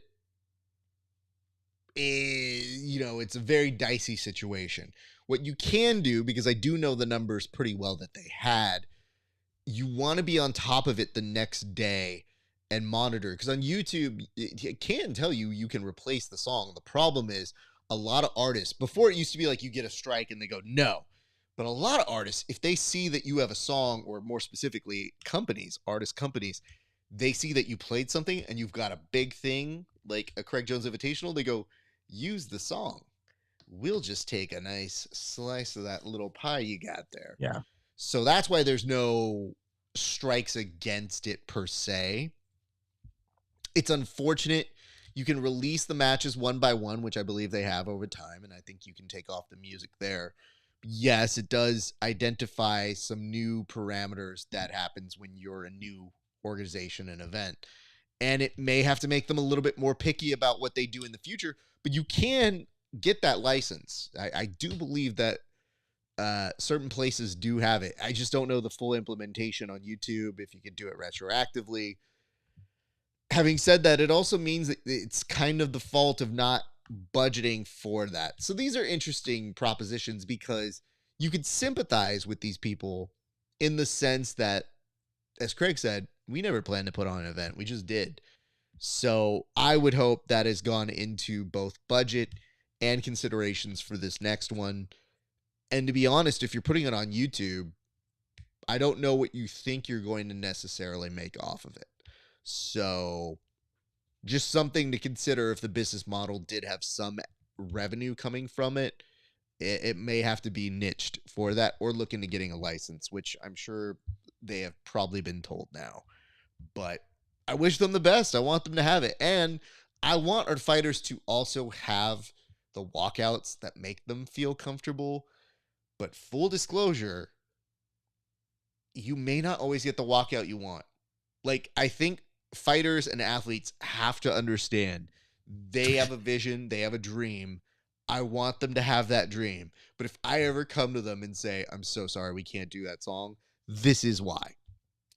it's a very dicey situation. What you can do, because I do know the numbers pretty well that they had, you want to be on top of it the next day and monitor. Because on YouTube, it can tell you can replace the song. The problem is a lot of artists, before it used to be like you get a strike and they go, no. But a lot of artists, if they see that you have a song, or more specifically artist companies, they see that you played something and you've got a big thing like a Craig Jones Invitational, they go, use the song. We'll just take a nice slice of that little pie you got there. Yeah. So that's why there's no strikes against it per se. It's unfortunate. You can release the matches one by one, which I believe they have over time, and I think you can take off the music there. Yes, it does identify some new parameters that happens when you're a new organization and event. And it may have to make them a little bit more picky about what they do in the future, but you can get that license. I do believe that certain places do have it. I just don't know the full implementation on YouTube, if you can do it retroactively. Having said that, it also means that it's kind of the fault of not budgeting for that. So these are interesting propositions because you could sympathize with these people in the sense that, as Craig said, we never planned to put on an event. We just did. So I would hope that has gone into both budget and considerations for this next one. And to be honest, if you're putting it on YouTube, I don't know what you think you're going to necessarily make off of it. So just something to consider if the business model did have some revenue coming from it. It may have to be niched for that or look into getting a license, which I'm sure they have probably been told now. But I wish them the best. I want them to have it. And I want our fighters to also have the walkouts that make them feel comfortable. But full disclosure, you may not always get the walkout you want. Like, I think fighters and athletes have to understand they have a vision, they have a dream. I want them to have that dream. But if I ever come to them and say, I'm so sorry, we can't do that song, this is why.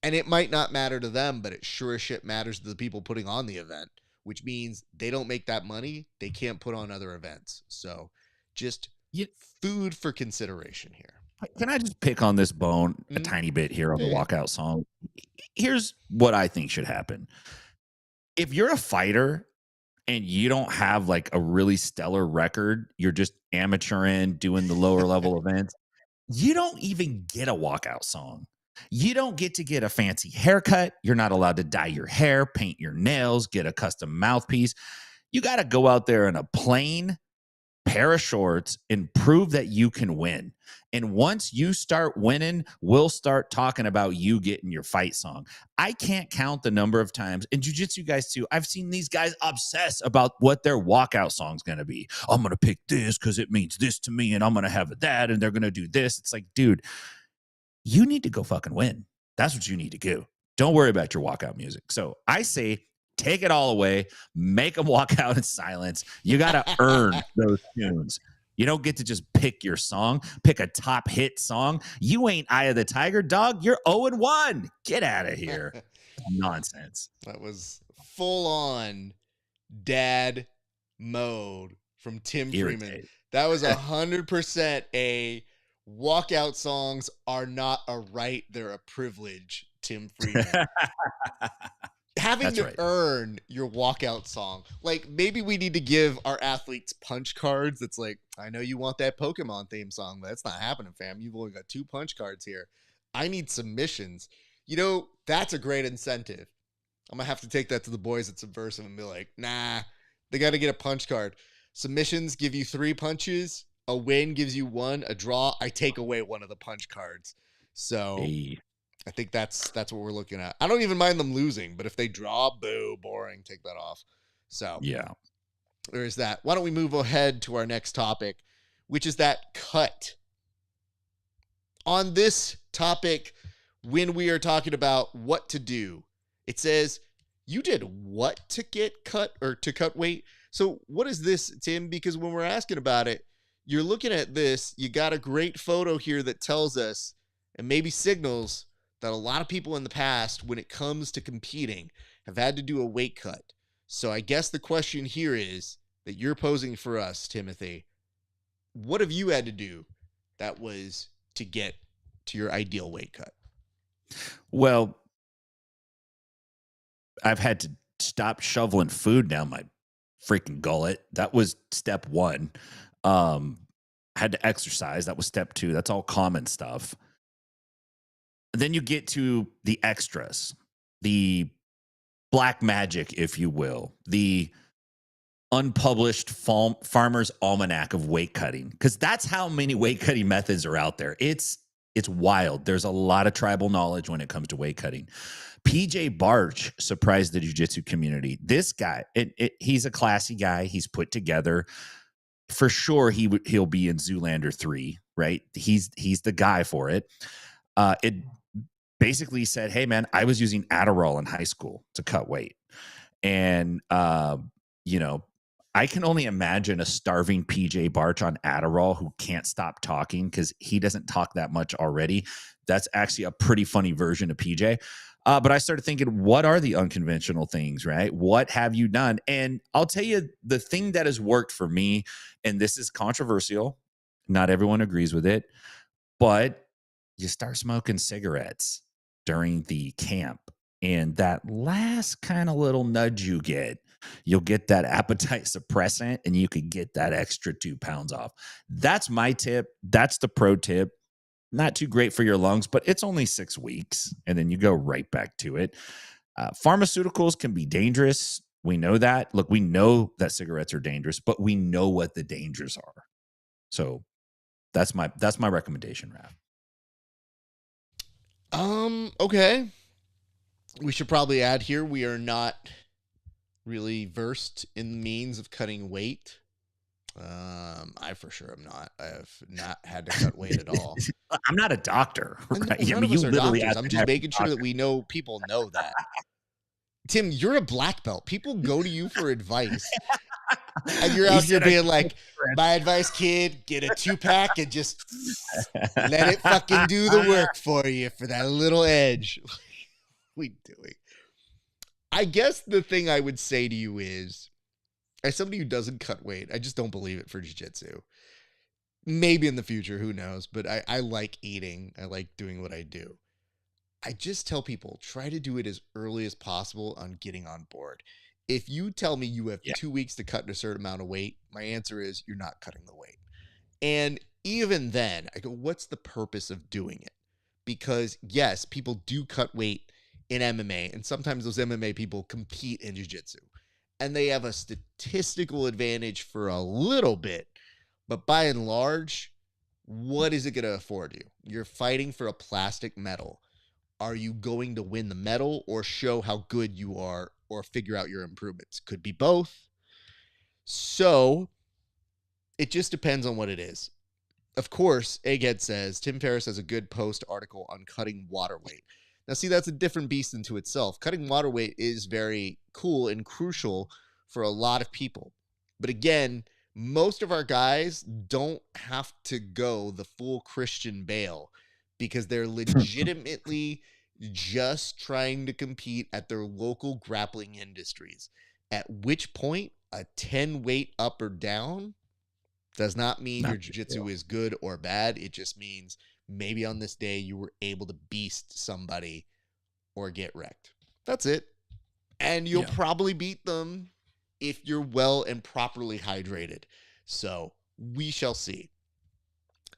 And it might not matter to them, but it sure as shit matters to the people putting on the event, which means they don't make that money. They can't put on other events. So just Yeah. food for consideration here. Can I just pick on this bone a tiny bit here on the walkout song? Here's what I think should happen. If you're a fighter and you don't have like a really stellar record, you're just amateuring, doing the lower level events, you don't even get a walkout song. You don't get to get a fancy haircut. You're not allowed to dye your hair, paint your nails, get a custom mouthpiece. You got to go out there in a plain pair of shorts and prove that you can win. And once you start winning, we'll start talking about you getting your fight song. I can't count the number of times, and jiu-jitsu guys too, I've seen these guys obsess about what their walkout song's going to be. I'm going to pick this because it means this to me, and I'm going to have that, and they're going to do this. It's like, dude, you need to go fucking win. That's what you need to do. Don't worry about your walkout music. So I say, take it all away, make them walk out in silence. You got to earn those tunes. You don't get to just pick your song, pick a top hit song. You ain't Eye of the Tiger, dog. You're 0-1. Get out of here. Nonsense. That was full on dad mode from Tim Freeman. That was 100% a walkout songs are not a right, they're a privilege, Tim Freeman. Having to earn your walkout song. Like, maybe we need to give our athletes punch cards. It's like, I know you want that Pokemon theme song, but that's not happening, fam. You've only got 2 punch cards here. I need submissions. You know, that's a great incentive. I'm going to have to take that to the boys at Subversive and be like, nah, they got to get a punch card. Submissions give you 3 punches. A win gives you 1. A draw, I take away 1 of the punch cards. So... Hey. I think that's what we're looking at. I don't even mind them losing, but if they draw, boo, boring, take that off. So yeah, there's that. Why don't we move ahead to our next topic, which is that cut. On this topic, when we are talking about what to do, it says you did what to get cut or to cut weight. So what is this, Tim? Because when we're asking about it, you're looking at this, you got a great photo here that tells us and maybe signals that a lot of people in the past, when it comes to competing, have had to do a weight cut. So I guess the question here is that you're posing for us, Timothy. What have you had to do that was to get to your ideal weight cut? Well, I've had to stop shoveling food down my freaking gullet. That was step 1. Had to exercise. That was step 2. That's all common stuff. Then you get to the extras, the black magic, if you will, the unpublished farmer's almanac of weight cutting, because that's how many weight cutting methods are out there. It's wild. There's a lot of tribal knowledge when it comes to weight cutting. PJ Barch surprised the jiu-jitsu community. This guy, he's a classy guy. He's put together. For sure, he'll be in Zoolander 3, right? He's the guy for it. It basically said, hey, man, I was using Adderall in high school to cut weight. And, you know, I can only imagine a starving PJ Barch on Adderall who can't stop talking because he doesn't talk that much already. That's actually a pretty funny version of PJ. But I started thinking, what are the unconventional things, right? What have you done? And I'll tell you the thing that has worked for me, and this is controversial. Not everyone agrees with it, but you start smoking cigarettes during the camp And that last kind of little nudge you'll get that appetite suppressant and you could get that extra 2 pounds off. That's my tip. That's the pro tip. Not too great for your lungs, but it's only 6 weeks and then you go right back to it. Pharmaceuticals can be dangerous. We know that. Look, we know that cigarettes are dangerous, but we know what the dangers are. So that's my recommendation, Raph. Okay. We should probably add here we are not really versed in the means of cutting weight. I for sure am not. I have not had to cut weight at all. I'm not a doctor. Right? None of us are doctors. I'm just making sure doctor. that we know people know that. Tim, you're a black belt. People go to you for advice. And you're out here being like, my advice, kid, get a 2-pack and just let it fucking do the work for you for that little edge. What are we doing? I guess the thing I would say to you is, as somebody who doesn't cut weight, I just don't believe it for jiu-jitsu. Maybe in the future, who knows? But I like eating. I like doing what I do. I just tell people, try to do it as early as possible on getting on board. If you tell me you have 2 weeks to cut a certain amount of weight, my answer is you're not cutting the weight. And even then, I go, what's the purpose of doing it? Because yes, people do cut weight in MMA, and sometimes those MMA people compete in jiu-jitsu. And they have a statistical advantage for a little bit, but by and large, what is it going to afford you? You're fighting for a plastic medal. Are you going to win the medal or show how good you are or figure out your improvements? Could be both. So it just depends on what it is. Of course, Egghead says, Tim Ferriss has a good post article on cutting water weight. Now, see, that's a different beast into itself. Cutting water weight is very cool and crucial for a lot of people. But again, most of our guys don't have to go the full Christian Bale because they're legitimately just trying to compete at their local grappling industries. At which point, a 10 weight up or down does not mean your jiu-jitsu is good or bad. It just means maybe on this day you were able to beast somebody or get wrecked. That's it. And you'll probably beat them if you're well and properly hydrated. So we shall see.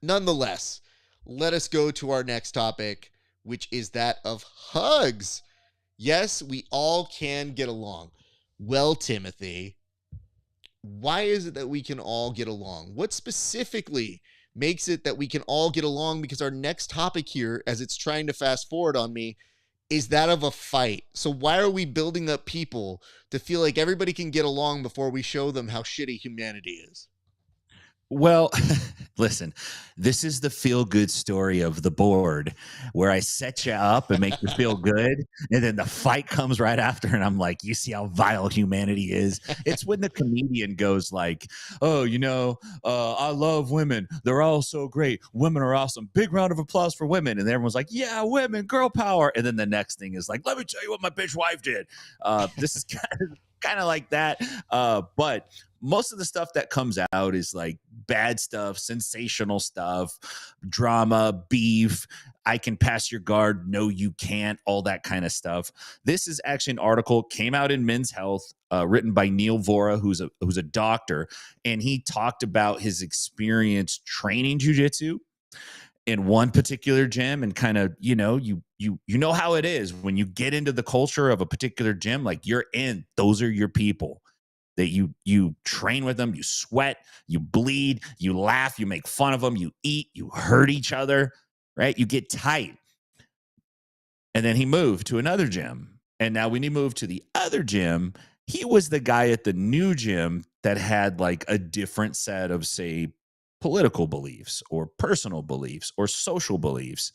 Nonetheless, let us go to our next topic, which is that of hugs. Yes, we all can get along. Well, Timothy, why is it that we can all get along? What specifically makes it that we can all get along? Because our next topic here, as it's trying to fast forward on me, is that of a fight. So why are we building up people to feel like everybody can get along before we show them how shitty humanity is? Well, listen, this is the feel-good story of the board where I set you up and make you feel good, and then the fight comes right after, and I'm like, you see how vile humanity is? It's when the comedian goes like, oh, I love women. They're all so great. Women are awesome. Big round of applause for women. And everyone's like, yeah, women, girl power. And then the next thing is like, let me tell you what my bitch wife did. This is kind of like that. But most of the stuff that comes out is like bad stuff, sensational stuff, drama, beef. I can pass your guard. No, you can't. All that kind of stuff. This is actually an article came out in Men's Health, written by Neil Vora, who's a doctor, and he talked about his experience training jiu-jitsu in one particular gym, and kind of, you know how it is when you get into the culture of a particular gym, like you're in, those are your people that you train with them, you sweat, you bleed, you laugh, you make fun of them, you eat, you hurt each other, right? You get tight. And then he moved to another gym. And now when he moved to the other gym, he was the guy at the new gym that had like a different set of, say, political beliefs or personal beliefs or social beliefs.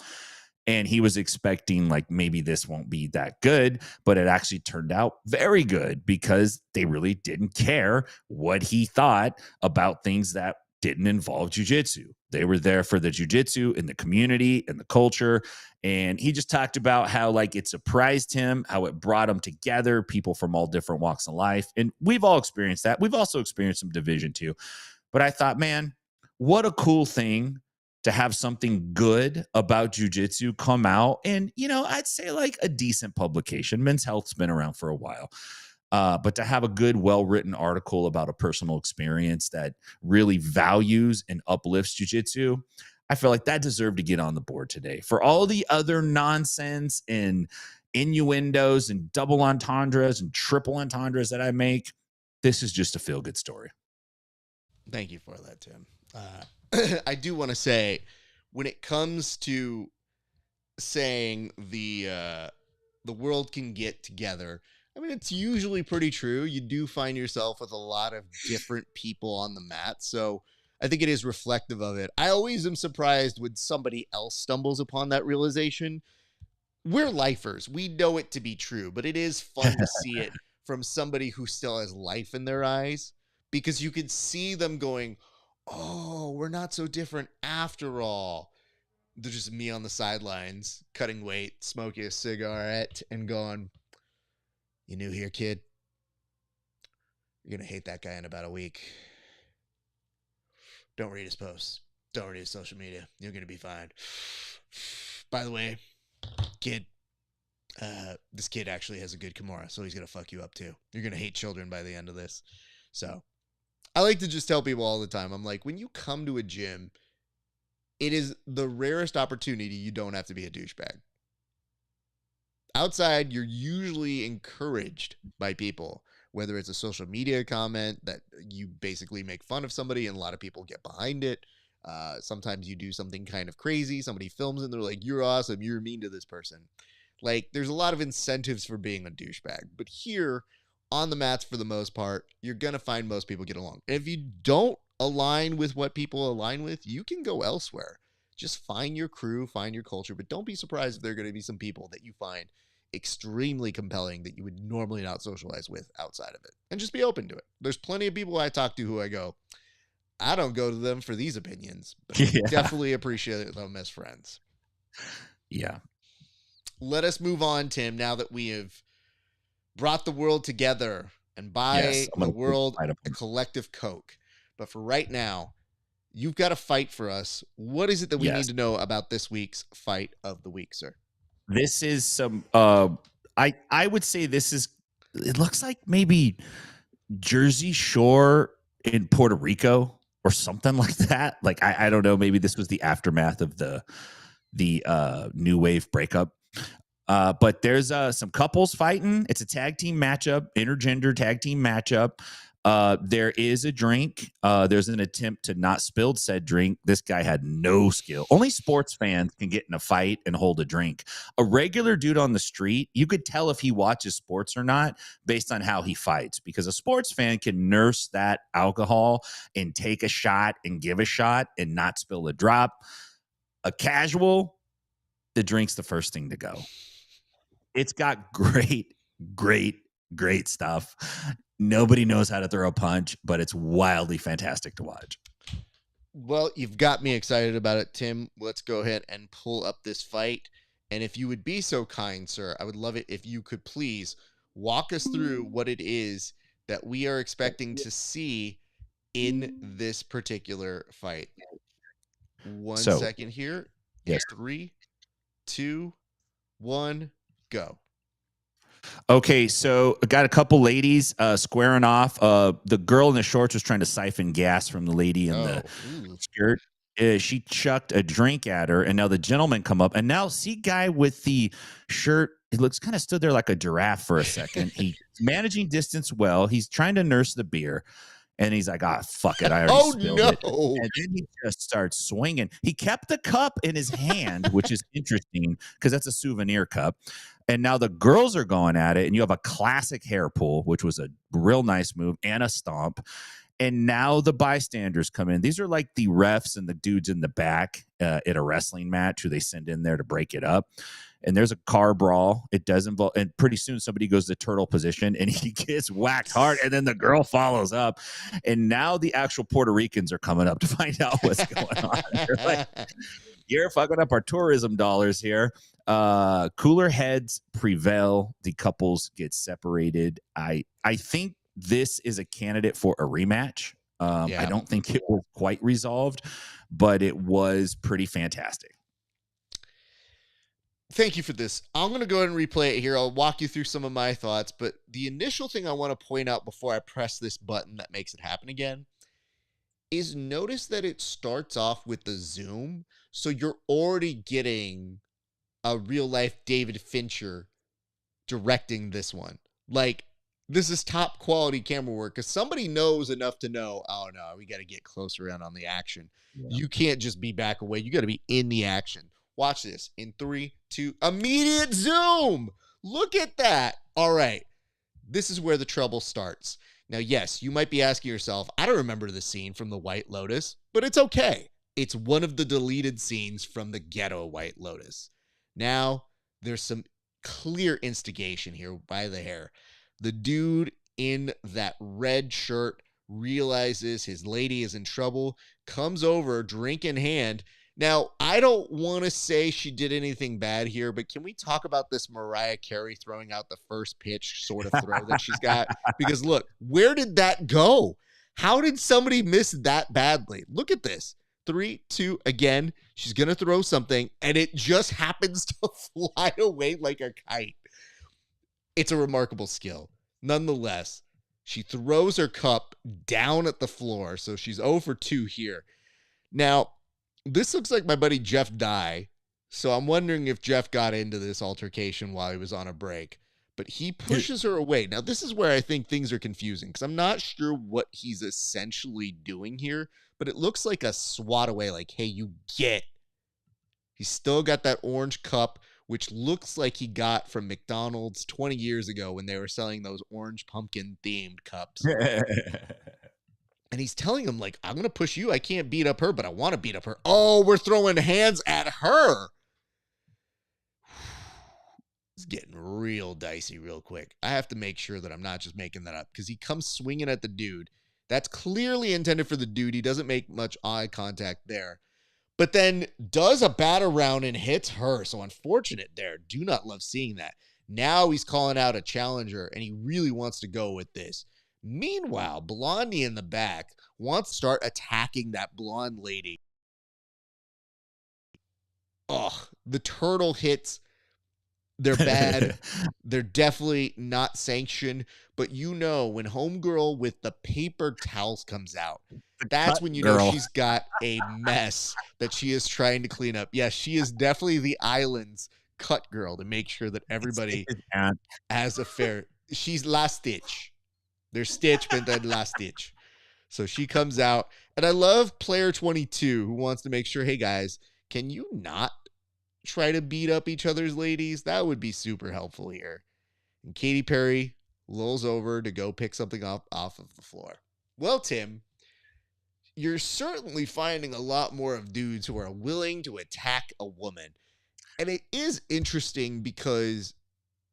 And he was expecting like maybe this won't be that good, but it actually turned out very good because they really didn't care what he thought about things that didn't involve jiu-jitsu. They were there for the jiu-jitsu and the community and the culture. And he just talked about how like it surprised him, how it brought them together, people from all different walks of life. And we've all experienced that. We've also experienced some division too. But I thought, man, what a cool thing to have something good about jiu-jitsu come out, and I'd say like a decent publication. Men's Health's been around for a while, but to have a good, well-written article about a personal experience that really values and uplifts jiu-jitsu, I feel like that deserved to get on the board today. For all the other nonsense and innuendos and double entendres and triple entendres that I make, this is just a feel-good story. Thank you for that, Tim. I do want to say, when it comes to saying the world can get together, I mean, it's usually pretty true. You do find yourself with a lot of different people on the mat, so I think it is reflective of it. I always am surprised when somebody else stumbles upon that realization. We're lifers. We know it to be true, but it is fun to see it from somebody who still has life in their eyes, because you could see them going, oh, we're not so different after all. There's just me on the sidelines, cutting weight, smoking a cigarette, and going, you new here, kid? You're going to hate that guy in about a week. Don't read his posts. Don't read his social media. You're going to be fine. By the way, kid, this kid actually has a good Kimura, so he's going to fuck you up too. You're going to hate children by the end of this. So I like to just tell people all the time, I'm like, when you come to a gym, it is the rarest opportunity you don't have to be a douchebag. Outside, you're usually encouraged by people, whether it's a social media comment that you basically make fun of somebody and a lot of people get behind it. Sometimes you do something kind of crazy. Somebody films and they're like, you're awesome. You're mean to this person. Like, there's a lot of incentives for being a douchebag. But here, on the mats, for the most part, you're going to find most people get along. And if you don't align with what people align with, you can go elsewhere. Just find your crew, find your culture, but don't be surprised if there are going to be some people that you find extremely compelling that you would normally not socialize with outside of it. And just be open to it. There's plenty of people I talk to who I go, I don't go to them for these opinions, but I definitely appreciate them as friends. Yeah. Let us move on, Tim, now that we have brought the world together and buy the world a collective Coke. But for right now, you've got a fight for us. What is it that we need to know about this week's fight of the week, sir? This is some, I would say this is, it looks like maybe Jersey Shore in Puerto Rico or something like that. Like, I don't know. Maybe this was the aftermath of the New Wave breakup. But there's some couples fighting. It's a tag team matchup, intergender tag team matchup. There is a drink. There's an attempt to not spill said drink. This guy had no skill. Only sports fans can get in a fight and hold a drink. A regular dude on the street, you could tell if he watches sports or not based on how he fights, because a sports fan can nurse that alcohol and take a shot and give a shot and not spill a drop. A casual, the drink's the first thing to go. It's got great stuff. Nobody knows how to throw a punch, but it's wildly fantastic to watch. Well, you've got me excited about it, Tim. Let's go ahead and pull up this fight. And if you would be so kind, sir, I would love it if you could please walk us through what it is that we are expecting to see in this particular fight. One second here. Yes. 3, 2, 1, go. Okay, so I got a couple ladies squaring off. The girl in the shorts was trying to siphon gas from the lady in the skirt. She chucked a drink at her, and now the gentleman come up, and now see guy with the shirt, he looks kind of stood there like a giraffe for a second. He's managing distance well. He's trying to nurse the beer. And he's like, fuck it. I already spilled it. And then he just starts swinging. He kept the cup in his hand, which is interesting because that's a souvenir cup. And now the girls are going at it. And you have a classic hair pull, which was a real nice move, and a stomp. And now the bystanders come in. These are like the refs and the dudes in the back at a wrestling match who they send in there to break it up. And there's a car brawl. It does involve, and pretty soon somebody goes to turtle position and he gets whacked hard, and then the girl follows up. And now the actual Puerto Ricans are coming up to find out what's going on. They're like, you're fucking up our tourism dollars here. Cooler heads prevail. The couples get separated. I think this is a candidate for a rematch. I Yeah. don't think it was quite resolved, but it was pretty fantastic. Thank you for this. I'm going to go ahead and replay it here. I'll walk you through some of my thoughts, but the initial thing I want to point out before I press this button that makes it happen again is notice that it starts off with the zoom. So you're already getting a real life David Fincher directing this one. Like, this is top quality camera work because somebody knows enough to know, oh no, we got to get closer in on the action. Yeah. You can't just be back away. You got to be in the action. Watch this in 3, 2, immediate zoom. Look at that. All right. This is where the trouble starts. Now, yes, you might be asking yourself, I don't remember the scene from The White Lotus, but it's okay. It's one of the deleted scenes from the ghetto White Lotus. Now, there's some clear instigation here by the hair. The dude in that red shirt realizes his lady is in trouble, comes over, drink in hand. Now, I don't want to say she did anything bad here, but can we talk about this Mariah Carey throwing out the first pitch sort of throw that she's got? Because look, where did that go? How did somebody miss that badly? Look at this. 3, 2, again, she's going to throw something, and it just happens to fly away like a kite. It's a remarkable skill. Nonetheless, she throws her cup down at the floor, so she's 0 for 2 here. Now, this looks like my buddy Jeff Dye, so I'm wondering if Jeff got into this altercation while he was on a break. But he pushes her away. Now, this is where I think things are confusing because I'm not sure what he's essentially doing here, but it looks like a swat away, like, hey, you get. He's still got that orange cup, which looks like he got from McDonald's 20 years ago when they were selling those orange pumpkin themed cups. And he's telling him, like, I'm going to push you. I can't beat up her, but I want to beat up her. Oh, we're throwing hands at her. It's getting real dicey real quick. I have to make sure that I'm not just making that up because he comes swinging at the dude. That's clearly intended for the dude. He doesn't make much eye contact there. But then does a bat around and hits her. So unfortunate there. Do not love seeing that. Now he's calling out a challenger, and he really wants to go with this. Meanwhile, Blondie in the back wants to start attacking that blonde lady. Oh, the turtle hits. They're bad. They're definitely not sanctioned. But you know, when homegirl with the paper towels comes out, that's when you know she's got a mess that she is trying to clean up. Yes, she is definitely the island's cut girl to make sure that everybody has a fair. She's last stitch. There's Stitch, but then last Stitch. So she comes out. And I love player 22 who wants to make sure, hey guys, can you not try to beat up each other's ladies? That would be super helpful here. And Katy Perry lulls over to go pick something up off of the floor. Well, Tim, you're certainly finding a lot more of dudes who are willing to attack a woman. And it is interesting because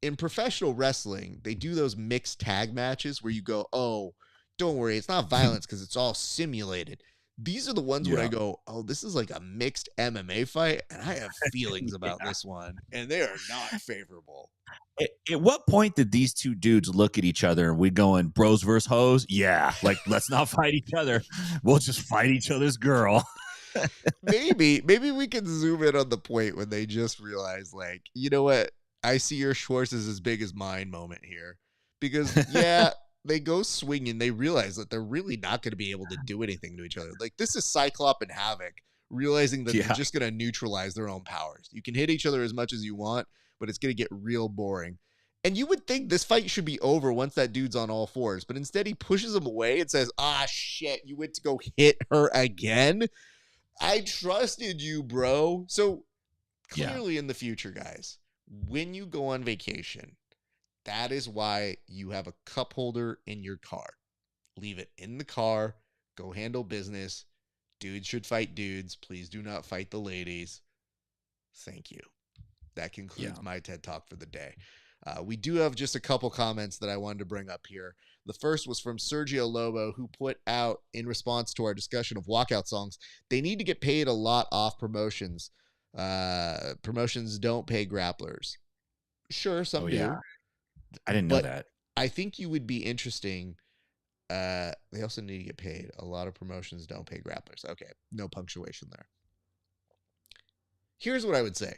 in professional wrestling, they do those mixed tag matches where you go, oh, don't worry, it's not violence because it's all simulated. These are the ones when I go, oh, this is like a mixed MMA fight, and I have feelings about this one, and they are not favorable. At what point did these two dudes look at each other and we going, bros versus hoes? Yeah, like, let's not fight each other. We'll just fight each other's girl. maybe we can zoom in on the point when they just realize, like, you know what? I see your Schwartz is as big as mine moment here. Because, yeah, they go swinging. They realize that they're really not going to be able to do anything to each other. Like, this is Cyclops and Havoc realizing that they're just going to neutralize their own powers. You can hit each other as much as you want, but it's going to get real boring. And you would think this fight should be over once that dude's on all fours. But instead, he pushes him away and says, ah, shit, you went to go hit her again? I trusted you, bro. So, clearly in the future, guys, when you go on vacation, that is why you have a cup holder in your car. Leave it in the car. Go handle business. Dudes should fight dudes. Please do not fight the ladies. Thank you. That concludes my TED Talk for the day. We do have just a couple comments that I wanted to bring up here. The first was from Sergio Lobo, who put out, in response to our discussion of walkout songs, they need to get paid a lot off promotions. Promotions don't pay grapplers. Sure, some do. I didn't know that. I think you would be interesting They also need to get paid. A lot of promotions don't pay grapplers. Okay, no punctuation there. Here's what I would say.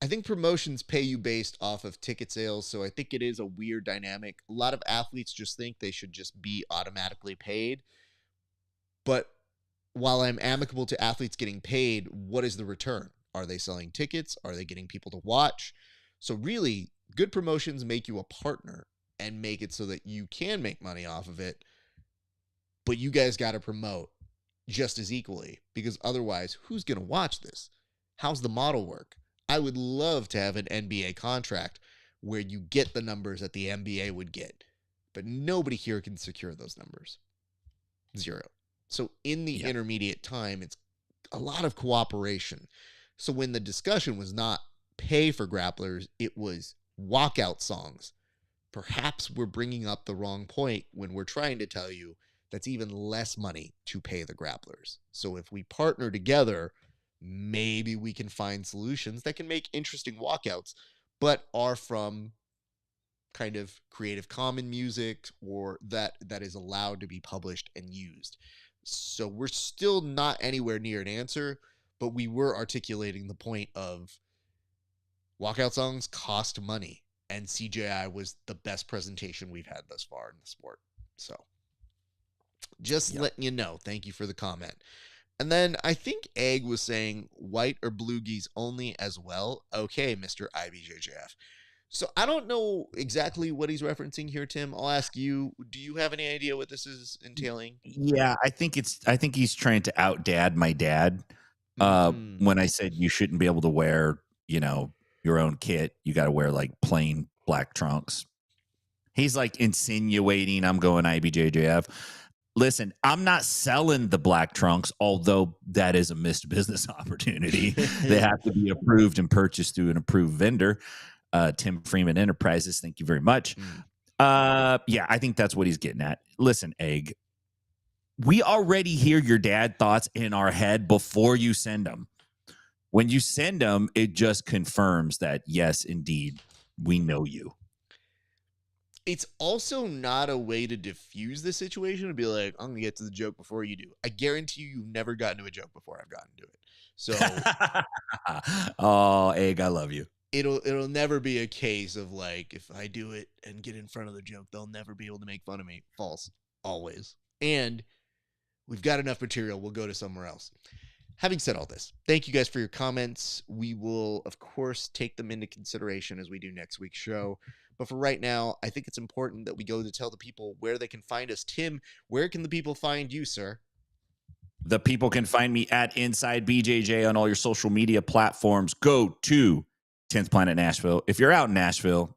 I think promotions pay you based off of ticket sales, so I think it is a weird dynamic. A lot of athletes just think they should just be automatically paid. But while I'm amicable to athletes getting paid, what is the return? Are they selling tickets? Are they getting people to watch? So really, good promotions make you a partner and make it so that you can make money off of it, but you guys got to promote just as equally, because otherwise, who's going to watch this? How's the model work? I would love to have an NBA contract where you get the numbers that the NBA would get, but nobody here can secure those numbers. Zero. So in the intermediate time, it's a lot of cooperation. So when the discussion was not pay for grapplers, it was walkout songs. Perhaps we're bringing up the wrong point when we're trying to tell you that's even less money to pay the grapplers. So if we partner together, maybe we can find solutions that can make interesting walkouts, but are from kind of Creative Commons music or that is allowed to be published and used. So we're still not anywhere near an answer, but we were articulating the point of walkout songs cost money, and CJI was the best presentation we've had thus far in the sport. So just letting you know. Thank you for the comment. And then I think Egg was saying white or blue geese only as well. Okay, Mr. IBJJF. So I don't know exactly what he's referencing here, Tim. I'll ask you, do you have any idea what this is entailing? Yeah, I think he's trying to out dad my dad. When I said you shouldn't be able to wear, your own kit, you got to wear like plain black trunks. He's like insinuating I'm going IBJJF. Listen, I'm not selling the black trunks, although that is a missed business opportunity. They have to be approved and purchased through an approved vendor. Tim Freeman Enterprises, thank you very much. Yeah, I think that's what he's getting at. Listen, Egg, we already hear your dad thoughts in our head before you send them. When you send them, it just confirms that, yes, indeed, we know you. It's also not a way to diffuse the situation and be like, I'm going to get to the joke before you do. I guarantee you've never gotten to a joke before I've gotten to it. So, oh, Egg, I love you. It'll never be a case of like, if I do it and get in front of the joke, they'll never be able to make fun of me. False. Always. And we've got enough material. We'll go to somewhere else. Having said all this, thank you guys for your comments. We will, of course, take them into consideration as we do next week's show. But for right now, I think it's important that we go to tell the people where they can find us. Tim, where can the people find you, sir? The people can find me at Inside BJJ on all your social media platforms. Go to 10th Planet Nashville. If you're out in Nashville,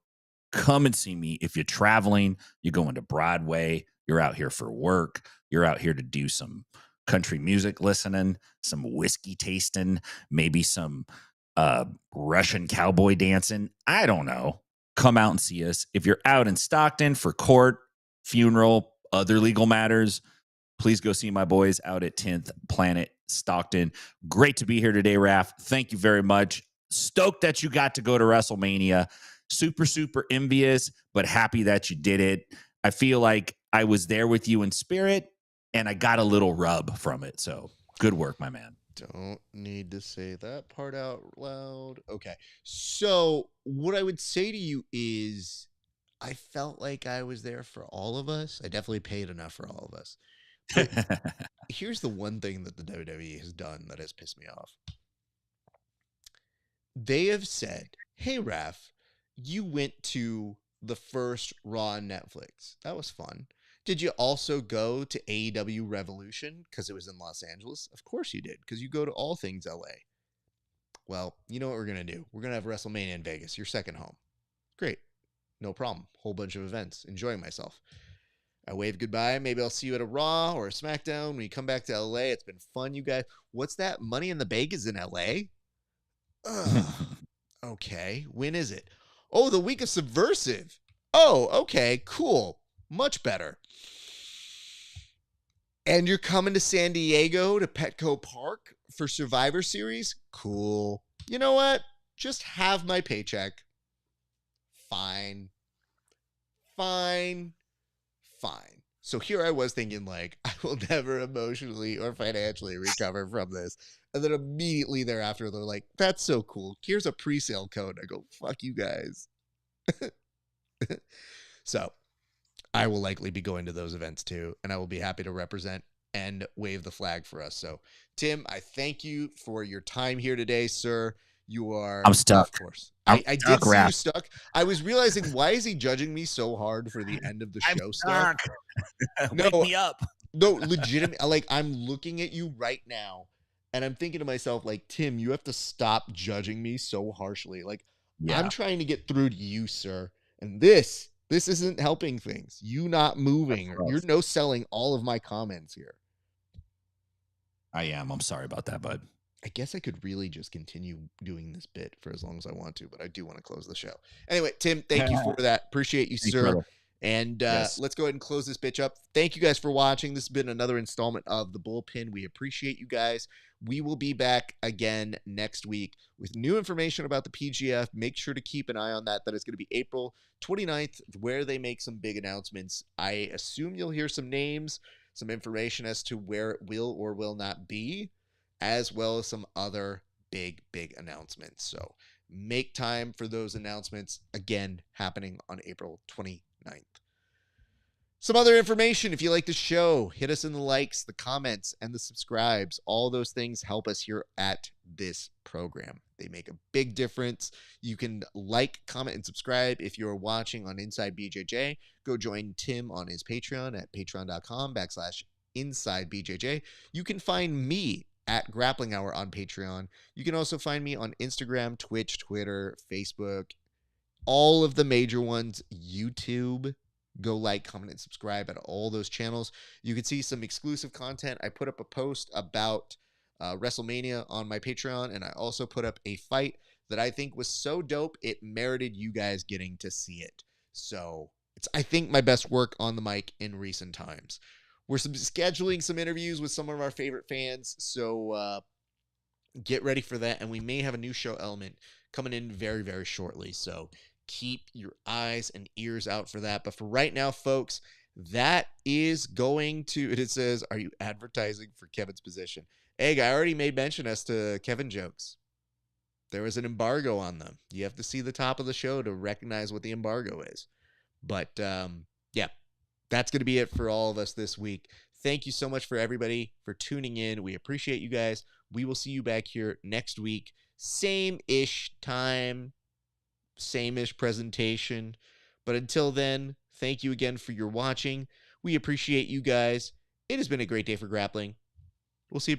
come and see me. If you're traveling, you're going to Broadway, you're out here for work, you're out here to do some country music listening, some whiskey tasting, maybe some Russian cowboy dancing. I don't know. Come out and see us. If you're out in Stockton for court, funeral, other legal matters, please go see my boys out at 10th Planet Stockton. Great to be here today, Raf. Thank you very much. Stoked that you got to go to WrestleMania. Super, super envious, but happy that you did it. I feel like I was there with you in spirit, and I got a little rub from it. So good work, my man. Don't need to say that part out loud. Okay. So what I would say to you is I felt like I was there for all of us. I definitely paid enough for all of us. But here's the one thing that the WWE has done that has pissed me off. They have said, hey, Raf, you went to the first Raw on Netflix. That was fun. Did you also go to AEW Revolution because it was in Los Angeles? Of course you did, because you go to all things LA. Well, you know what we're going to do? We're going to have WrestleMania in Vegas, your second home. Great. No problem. Whole bunch of events. Enjoying myself. I wave goodbye. Maybe I'll see you at a Raw or a SmackDown when you come back to LA. It's been fun, you guys. What's that? Money in the Bank is in LA? Okay. When is it? Oh, the week of Subversive. Oh, okay. Cool. Much better. And you're coming to San Diego to Petco Park for Survivor Series? Cool. You know what? Just have my paycheck. Fine. So here I was thinking, like, I will never emotionally or financially recover from this. And then immediately thereafter, they're like, that's so cool. Here's a pre-sale code. I go, fuck you guys. So I will likely be going to those events too, and I will be happy to represent and wave the flag for us. So, Tim, I thank you for your time here today, sir. You are, I'm stuck. of course. I'm I stuck, did see you Raph. stuck. I was realizing, why is he judging me so hard for the end of the I'm show stuff? stuck. Wake No, me up. no, legitimate. Like, I'm looking at you right now, and I'm thinking to myself, like, Tim, you have to stop judging me so harshly. Like, I'm Yeah, trying to get through to you, sir. And this isn't helping things. You not that's moving, or you're gross. no selling all of my comments here. I am. I'm sorry about that, bud. I guess I could really just continue doing this bit for as long as I want to, but I do want to close the show. Anyway, Tim, thank you for that. Appreciate you, Thanks, sir. brother. And Yes. let's go ahead and close this bitch up. Thank you guys for watching. This has been another installment of The Bullpen. We appreciate you guys. We will be back again next week with new information about the PGF. Make sure to keep an eye on that. That is going to be April 29th, where they make some big announcements. I assume you'll hear some names, some information as to where it will or will not be, as well as some other big announcements. So make time for those announcements, again, happening on April 29th. Some other information, if you like the show, hit us in the likes, the comments, and the subscribes. All those things help us here at this program. They make a big difference. You can like, comment, and subscribe if you're watching on Inside BJJ. Go join Tim on his Patreon at patreon.com/InsideBJJ. You can find me at Grappling Hour on Patreon. You can also find me on Instagram, Twitch, Twitter, Facebook, all of the major ones, YouTube. Go like, comment, and subscribe at all those channels. You can see some exclusive content. I put up a post about WrestleMania on my Patreon, and I also put up a fight that I think was so dope it merited you guys getting to see it. So it's, I think, my best work on the mic in recent times. We're scheduling some interviews with some of our favorite fans, so get ready for that, and we may have a new show element coming in very shortly. So keep your eyes and ears out for that. But for right now, folks, that is going to, it says, are you advertising for Kevin's position? Egg, I already made mention as to Kevin jokes. There was an embargo on them. You have to see the top of the show to recognize what the embargo is. But yeah, that's going to be it for all of us this week. Thank you so much for everybody for tuning in. We appreciate you guys. We will see you back here next week. Same-ish time, same-ish presentation. But until then, thank you again for your watching. We appreciate you guys. It has been a great day for grappling. We'll see you.